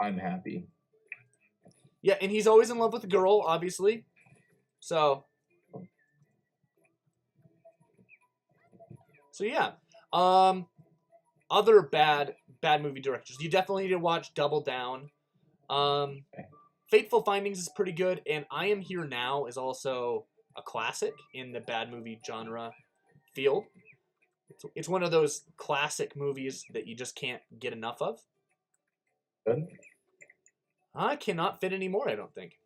I'm happy. Yeah, and he's always in love with a girl, obviously. So yeah. Other bad movie directors. You definitely need to watch Double Down. Fateful Findings is pretty good, and I Am Here Now is also a classic in the bad movie genre field. It's one of those classic movies that you just can't get enough of. Good. I cannot fit any more, I don't think.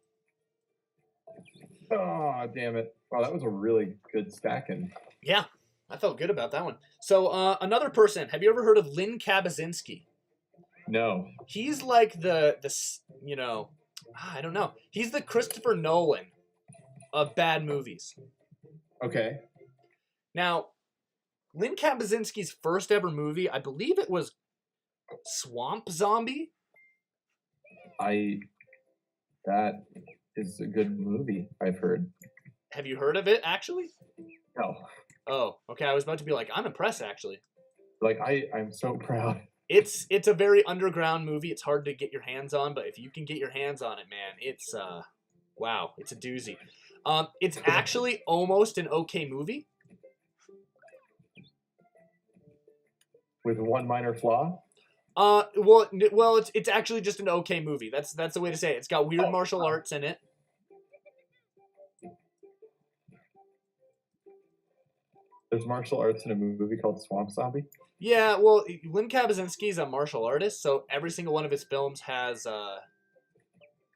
Oh, damn it. Wow, that was a really good stacking. Yeah, I felt good about that one. So, another person. Have you ever heard of Lynn Kabasinski? No. He's like I don't know. He's the Christopher Nolan of bad movies. Okay. Now, Lynn Kabasinski's first ever movie, I believe it was Swamp Zombie. That is a good movie, I've heard. Have you heard of it, actually? No. Oh, okay. I was about to be like, I'm impressed, actually. Like, I'm so proud. It's a very underground movie. It's hard to get your hands on, but if you can get your hands on it, man, it's wow, it's a doozy. It's actually almost an okay movie. With one minor flaw? Well, it's actually just an okay movie. That's the way to say it. It's got weird martial arts in it. There's martial arts in a movie called Swamp Zombie? Yeah, well, Lynn Kabasinski is a martial artist, so every single one of his films has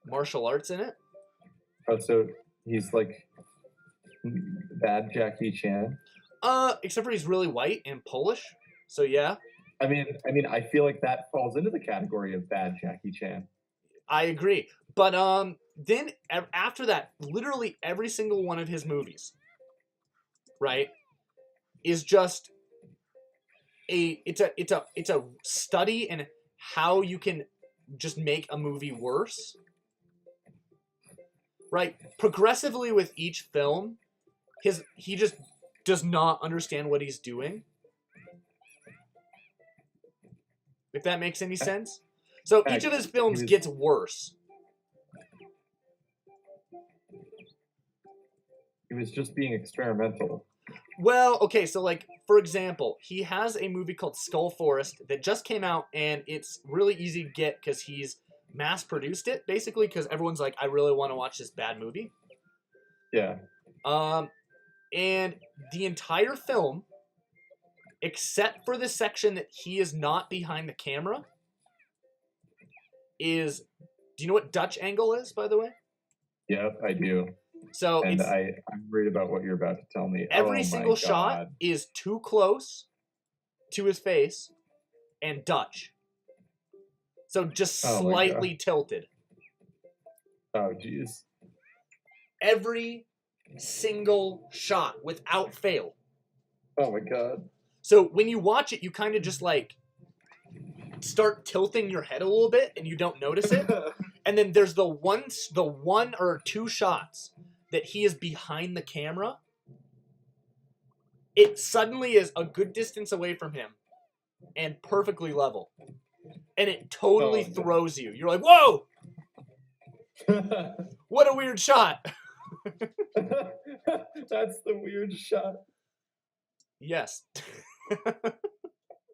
martial arts in it. Oh, so he's like bad Jackie Chan? Except for he's really white and Polish, so yeah. I mean, I feel like that falls into the category of bad Jackie Chan. I agree, but then after that, literally every single one of his movies, right, is just it's a study in how you can just make a movie worse. Right? progressively with each film, he just does not understand what he's doing. If that makes any sense. So each of his films gets worse. He was just being experimental. Well, okay, so like for example, he has a movie called Skull Forest that just came out, and it's really easy to get because he's mass produced it, basically, because everyone's like, I really want to watch this bad movie. Yeah. And the entire film, except for the section that he is not behind the camera, is... Do you know what Dutch angle is, by the way? Yep, I do. So and I'm worried about what you're about to tell me. Every single shot is too close to his face and Dutch. So just slightly tilted. Oh, jeez. Every single shot without fail. Oh my god. So when you watch it, you kind of just like start tilting your head a little bit and you don't notice it. And then there's the one or two shots that he is behind the camera. It suddenly is a good distance away from him and perfectly level. And it totally throws you. You're like, whoa! What a weird shot. That's the weird shot. Yes.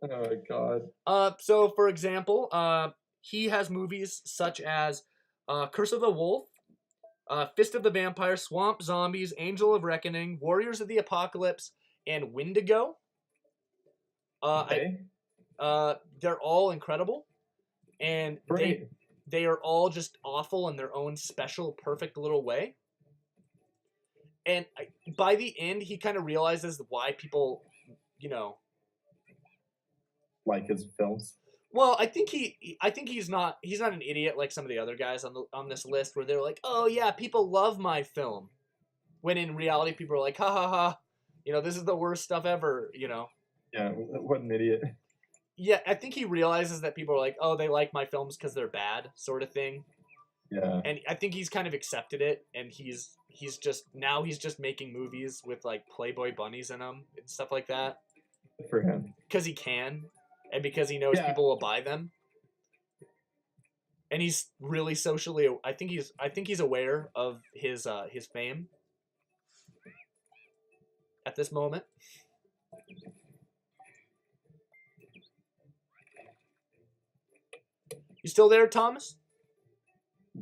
Oh my god. So for example, he has movies such as Curse of the Wolf, Fist of the Vampire, Swamp Zombies, Angel of Reckoning, Warriors of the Apocalypse, and Wendigo. Okay. They're all incredible, and they are all just awful in their own special, perfect little way. And by the end, he kind of realizes why people, like his films. Well, I think he's not an idiot like some of the other guys on this list where they're like, oh yeah, people love my film, when in reality people are like, ha ha ha, this is the worst stuff ever, Yeah, what an idiot. Yeah, I think he realizes that people are like, oh, they like my films because they're bad, sort of thing. Yeah. And I think he's kind of accepted it, and he's just making movies with like Playboy bunnies in them and stuff like that. Good for him. Because he can, and because he knows people will buy them. And he's really socially. I think he's aware of his fame at this moment. You still there, Thomas?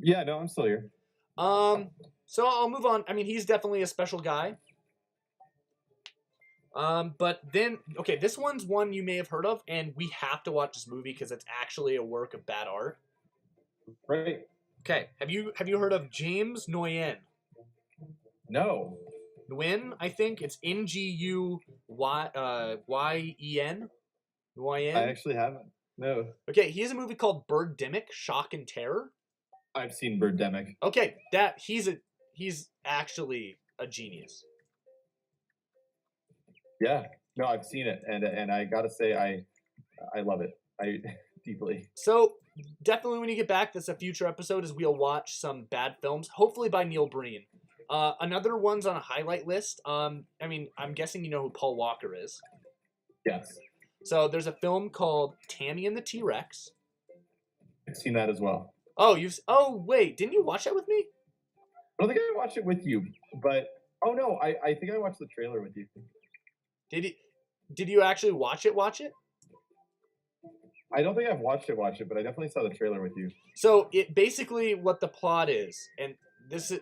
Yeah, no, I'm still here. So I'll move on. I mean, he's definitely a special guy. But then, okay, this one's one you may have heard of, and we have to watch this movie because it's actually a work of bad art. Right. Okay, have you heard of James Nguyen? No. Nguyen, I think it's Nguyen. Nguyen. I actually haven't. No. Okay, he has a movie called Birdemic: Shock and Terror. I've seen Birdemic. Okay, he's actually a genius. Yeah, no, I've seen it, and I gotta say, I love it. I deeply. So definitely, when you get back, that's a future episode. Is we'll watch some bad films, hopefully by Neil Breen. Another one's on a highlight list. I mean, I'm guessing you know who Paul Walker is. Yes. So there's a film called Tammy and the T-Rex. I've seen that as well. Oh, wait, didn't you watch that with me? I don't think I watched it with you, but no, I think I watched the trailer with you. Did you actually watch it? I don't think I've watched it, but I definitely saw the trailer with you. So it basically what the plot is, and this is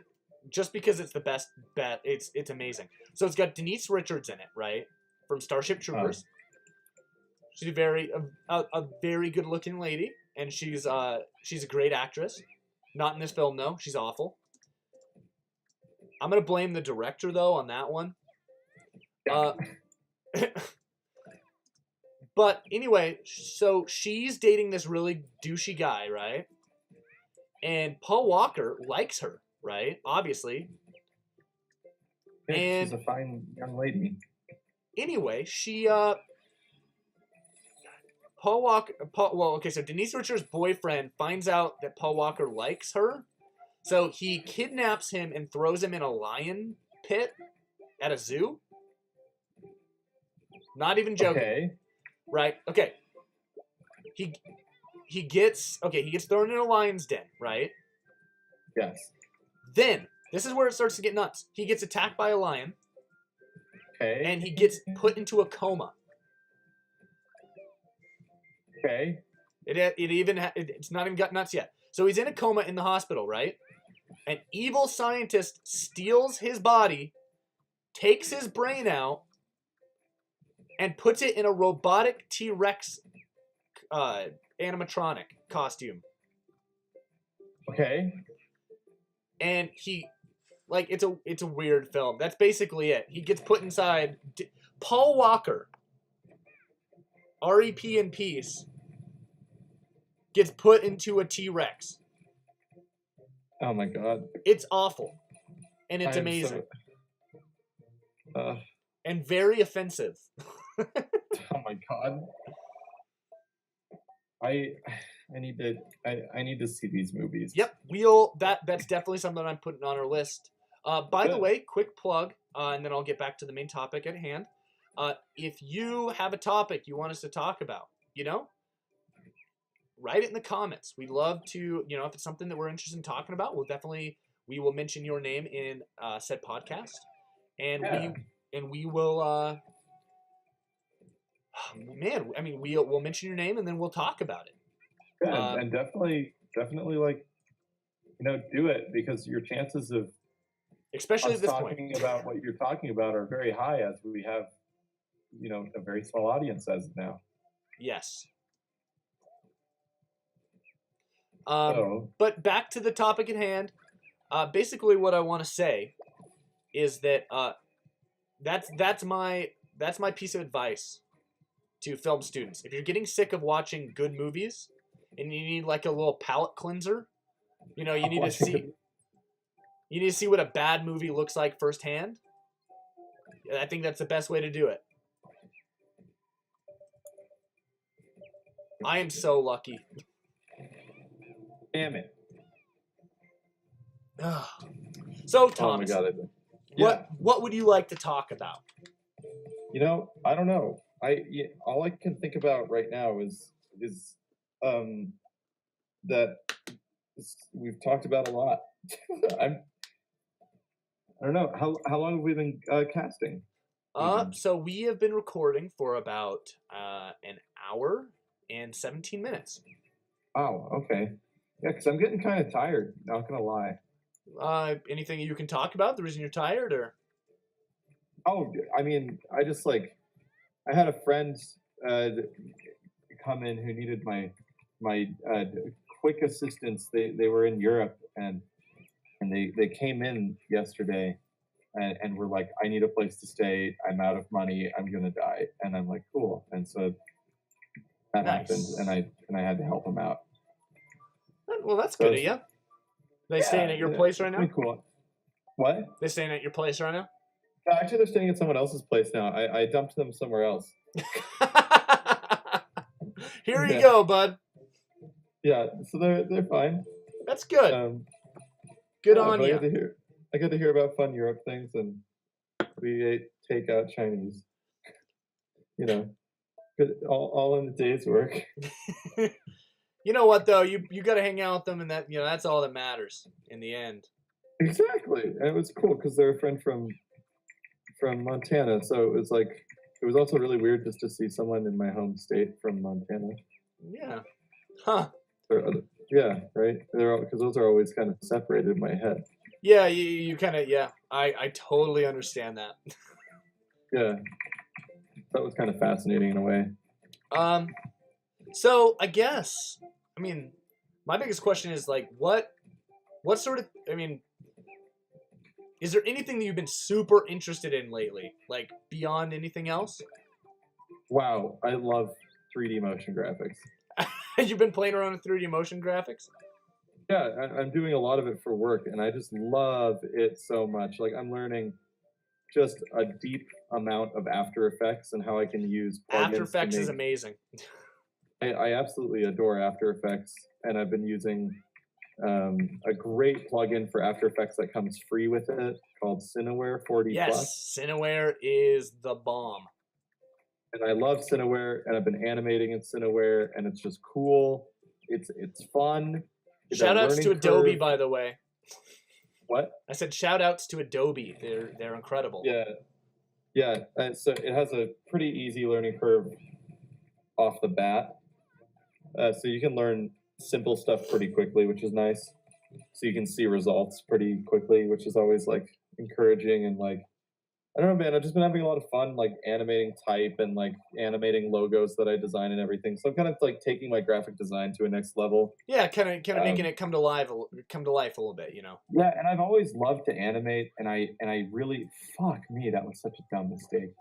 just because it's the best bet. It's amazing. So it's got Denise Richards in it, right, from Starship Troopers. She's a very good looking lady, and she's a great actress. Not in this film though. She's awful. I'm gonna blame the director though on that one. But anyway, so she's dating this really douchey guy, right? And Paul Walker likes her, right? Obviously. Yeah, and she's a fine young lady. Anyway, so Denise Richards' boyfriend finds out that Paul Walker likes her, So he kidnaps him and throws him in a lion pit at a zoo. Not even joking. Okay. Right? Okay. He gets thrown in a lion's den, right? Yes. Then this is where it starts to get nuts. He gets attacked by a lion. Okay. And he gets put into a coma. Okay. It's not even got nuts yet. So he's in a coma in the hospital, right? An evil scientist steals his body, takes his brain out, and puts it in a robotic T-Rex animatronic costume. Okay. And it's a weird film. That's basically it. He gets put inside. Paul Walker, R.E.P. in peace, gets put into a T-Rex. Oh my god. It's awful. And it's amazing. And very offensive. Oh my god. I need to see these movies. Yep, that's definitely something I'm putting on our list. By the way, quick plug, and then I'll get back to the main topic at hand. If you have a topic you want us to talk about, write it in the comments. We'd love to, if it's something that we're interested in talking about, we will mention your name in said podcast, and we will. We'll mention your name and then we'll talk about it. Yeah, and definitely do it, because your chances of especially at this point talking about what you're talking about are very high, as we have a very small audience as of now. Yes. But back to the topic at hand. Basically, what I want to say is that that's my piece of advice to film students. If you're getting sick of watching good movies and you need like a little palate cleanser, you need to see what a bad movie looks like firsthand. I think that's the best way to do it. I am so lucky. Damn it. So, Thomas, oh my God, what would you like to talk about? I don't know. All I can think about right now is that we've talked about a lot. I don't know how long have we been casting? So we have been recording for about an hour and 17 minutes. Oh, okay. Yeah, because I'm getting kind of tired. Not gonna lie. Anything you can talk about? The reason you're tired, or? Oh, I mean, I had a friend come in who needed my quick assistance. They were in Europe and they came in yesterday and were like, I need a place to stay. I'm out of money. I'm gonna die. And I'm like, cool. And so that happened, and I had to help them out. Well, that's good of you. They staying at your place right now? Pretty cool. What? They staying at your place right now? No, actually, they're staying at someone else's place now. I dumped them somewhere else. Here you go, bud. Yeah, so they're fine. That's good. Good on you. I got to hear about fun Europe things, and we ate takeout Chinese. All in the day's work. You know what though? You got to hang out with them, and that's all that matters in the end. Exactly, and it was cool because they're a friend from Montana, so it was also really weird just to see someone in my home state from Montana. Yeah. Huh. Yeah, right. Because those are always kind of separated in my head. Yeah, you kind of I totally understand that. Yeah, that was kind of fascinating in a way. So I guess my biggest question is like, what sort of is there anything that you've been super interested in lately, like beyond anything else? Wow, I love 3D motion graphics. You've been playing around with 3D motion graphics? Yeah, I'm doing a lot of it for work, and I just love it so much. Like, I'm learning just a deep amount of After Effects and how I can use plugins. After Effects is amazing. I absolutely adore After Effects, and I've been using a great plugin for After Effects that comes free with it called Cineware 4D Plus. Yes, Cineware is the bomb. And I love Cineware, and I've been animating in Cineware, and it's just cool. It's fun. It's a Shout outs to learning Adobe, curve. by the way. What? I said shout outs to Adobe. They're incredible. Yeah. So it has a pretty easy learning curve off the bat. So you can learn simple stuff pretty quickly, which is nice. So you can see results pretty quickly, which is always like encouraging. And like, I don't know, man, I've just been having a lot of fun like animating type and like animating logos that I design and everything. So I'm kind of like taking my graphic design to a next level. Yeah, kind of making it come to life a little bit, you know. Yeah, and I've always loved to animate, and I really, fuck me, that was such a dumb mistake.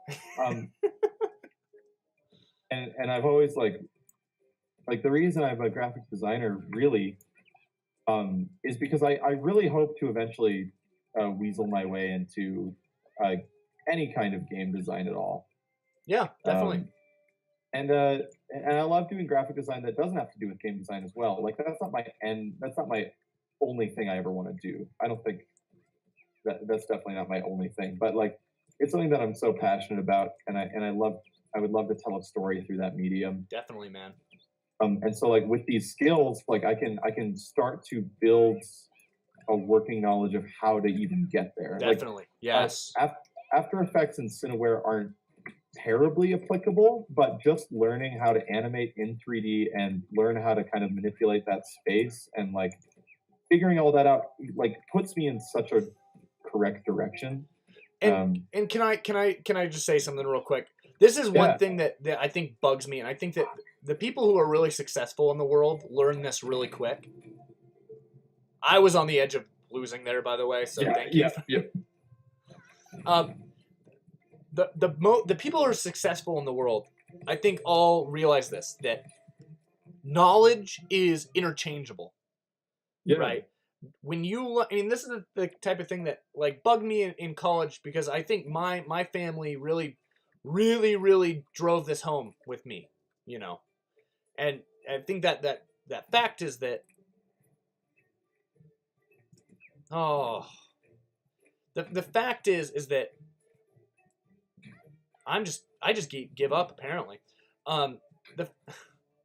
And I've always like the reason I'm a graphic designer really is because I really hope to eventually weasel my way into any kind of game design at all. Yeah, definitely. And I love doing graphic design that doesn't have to do with game design as well. Like that's not my end. That's not my only thing I ever want to do. I don't think that's definitely not my only thing. But like it's something that I'm so passionate about, and I would love to tell a story through that medium. Definitely, man. And so like with these skills, like I can start to build a working knowledge of how to even get there. Definitely, yes. After Effects and Cineware aren't terribly applicable, but just learning how to animate in 3D and learn how to kind of manipulate that space and like figuring all that out like puts me in such a correct direction. And can I just say something real quick? This is one thing that I think bugs me, and I think that the people who are really successful in the world learn this really quick. I was on the edge losing there, by the way. So thank you. The people who are successful in the world, I think, all realize this, that knowledge is interchangeable. Yeah. Right. When you, I mean, this is the type of thing that like bugged me in college, because I think my family really drove this home with me, you know, and I think that fact is that, the fact is that I just give up, apparently.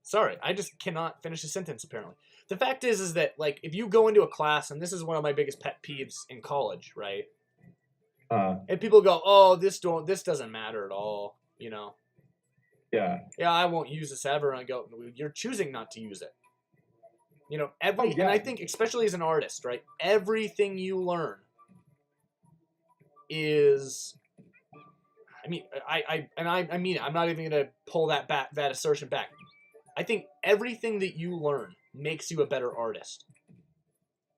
Sorry, I just cannot finish a sentence, apparently. The fact is that, like, if you go into a class, and this is one of my biggest pet peeves in college, right? And people go, "Oh, this doesn't matter at all," you know? Yeah, I won't use this ever. And I go, "You're choosing not to use it." You know, and I think, especially as an artist, right? Everything you learn is, I mean, I mean, I'm not even gonna pull that assertion back. I think everything that you learn makes you a better artist.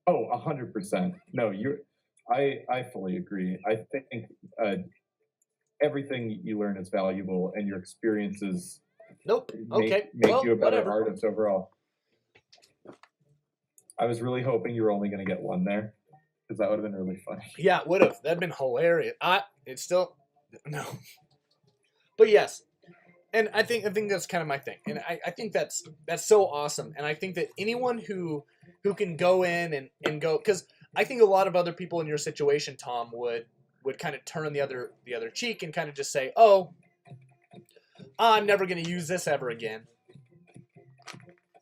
Oh, 100%. No, I fully agree. I think everything you learn is valuable, and your experiences make you a better artist overall. I was really hoping you were only going to get one there, because that would have been really funny. Yeah, it would have. That'd been hilarious. It's still no, but yes. And I think that's kind of my thing, and I think that's so awesome, and I think that anyone who can go in and go, because I think a lot of other people in your situation, Tom, would kind of turn the other cheek and kind of just say, "Oh, I'm never going to use this ever again."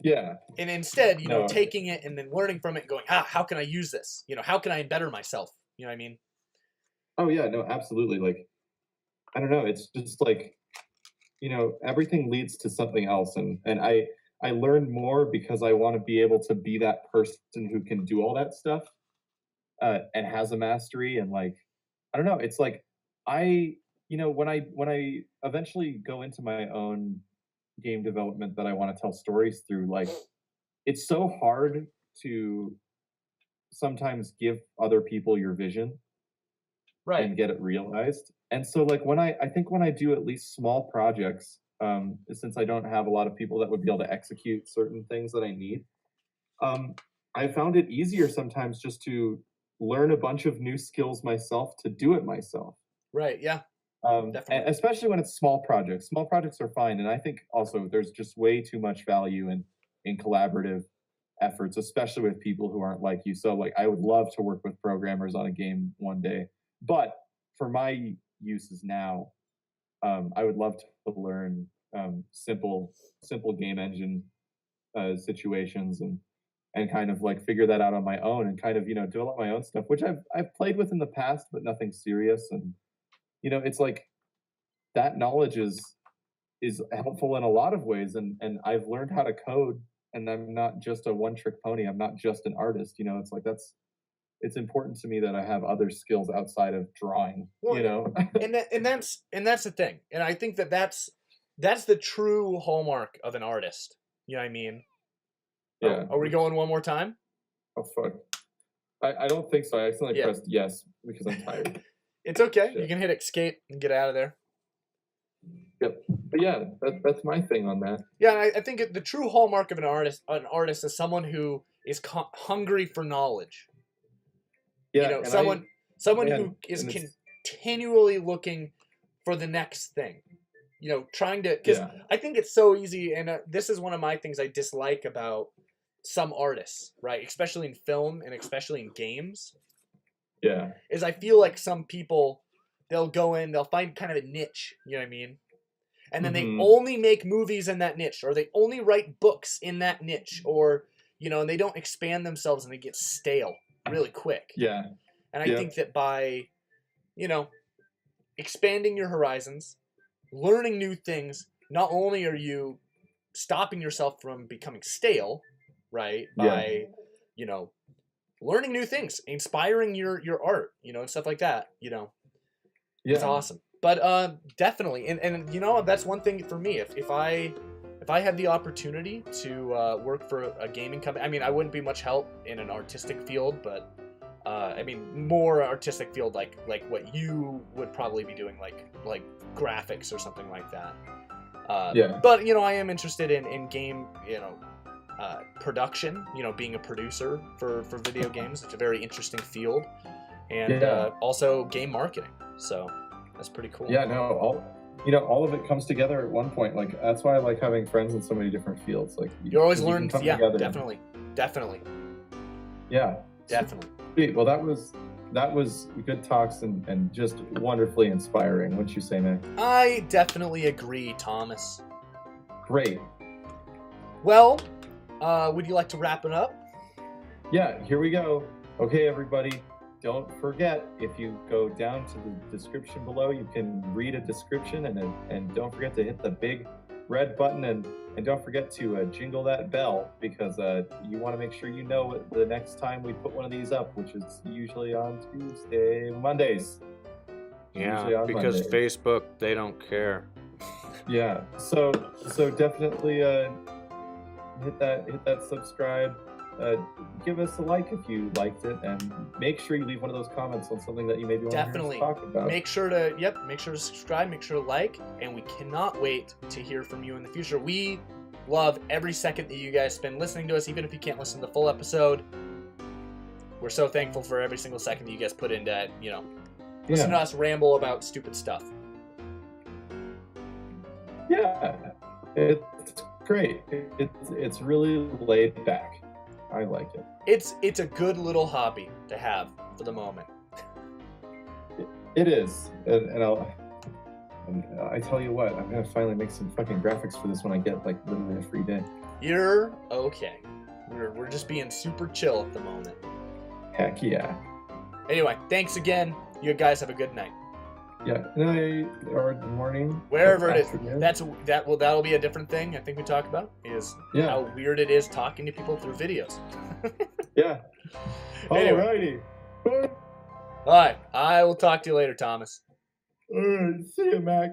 Yeah. And instead, you know, taking it and then learning from it and going, how can I use this? You know, how can I better myself? You know what I mean? Oh yeah, no, absolutely. Like, I don't know. It's just like, you know, everything leads to something else, and I learn more because I want to be able to be that person who can do all that stuff, and has a mastery, and like, I don't know, it's like you know, when I eventually go into my own game development that I want to tell stories through, like, it's so hard to sometimes give other people your vision, right, and get it realized. And so like when I think when I do at least small projects, since I don't have a lot of people that would be able to execute certain things that I need, I found it easier sometimes just to learn a bunch of new skills myself to do it myself. Right, yeah. Definitely. Especially when it's small projects. Small projects are fine, and I think also there's just way too much value in collaborative efforts, especially with people who aren't like you. So like I would love to work with programmers on a game one day, but for my uses now, I would love to learn simple game engine situations and kind of like figure that out on my own and kind of do a lot of my own stuff, which I've played with in the past, but nothing serious. And it's like that knowledge is helpful in a lot of ways, and I've learned how to code, and I'm not just a one trick pony. I'm not just an artist. It's like it's important to me that I have other skills outside of drawing. Well, and that's the thing, and I think that's the true hallmark of an artist. You know what I mean? Yeah. Are we going one more time? Oh fuck! I don't think so. I accidentally pressed yes because I'm tired. It's okay. Shit. You can hit escape and get out of there. Yep. But yeah, that's my thing on that. Yeah, I think the true hallmark of an artist is someone who is hungry for knowledge. Yeah, someone who is continually looking for the next thing. Trying to, because I think it's so easy, and this is one of my things I dislike about some artists, right? Especially in film and especially in games. Yeah. Is I feel like some people, they'll go in, they'll find kind of a niche, you know what I mean? And then they only make movies in that niche, or they only write books in that niche, or, and they don't expand themselves and they get stale really quick. Yeah. And I think that by, expanding your horizons, learning new things, not only are you stopping yourself from becoming stale, right? By, learning new things, inspiring your art, and stuff like that, It's awesome. But definitely, and that's one thing for me. If I had the opportunity to work for a gaming company, I mean, I wouldn't be much help in an artistic field, but more artistic field like what you would probably be doing, like graphics or something like that. But I am interested in game, production. Being a producer for video games. It's a very interesting field, and also game marketing. So that's pretty cool. Yeah, no, all of it comes together at one point. Like that's why I like having friends in so many different fields. Like you always learn. Yeah, together. definitely. Yeah, definitely. Sweet. Well, that was good talks and just wonderfully inspiring. Wouldn't you say, man? I definitely agree, Thomas. Great. Well, would you like to wrap it up? Yeah, here we go. Okay, everybody. Don't forget, if you go down to the description below, you can read a description, and don't forget to hit the big red button, and don't forget to jingle that bell, because you want to make sure you know the next time we put one of these up, which is usually on Mondays. Yeah, because Mondays. Facebook, they don't care. Yeah, so definitely hit that subscribe. Give us a like if you liked it, and make sure you leave one of those comments on something that you maybe want to hear us talk about. Make sure to subscribe, make sure to like, and we cannot wait to hear from you in the future. We love every second that you guys spend listening to us, even if you can't listen to the full episode. We're so thankful for every single second that you guys put into, listen to us ramble about stupid stuff. Yeah, it's great. It's really laid back. I like it. It's a good little hobby to have for the moment. It is, and I tell you what, I'm gonna finally make some fucking graphics for this when I get like literally a free day. You're okay. We're just being super chill at the moment. Heck yeah. Anyway, thanks again. You guys have a good night. Yeah, night or morning. Wherever it is. That'll be a different thing I think we talk about is how weird it is talking to people through videos. Yeah. Anyway. Alrighty. Alright, I will talk to you later, Thomas. Alright, see you, Mac.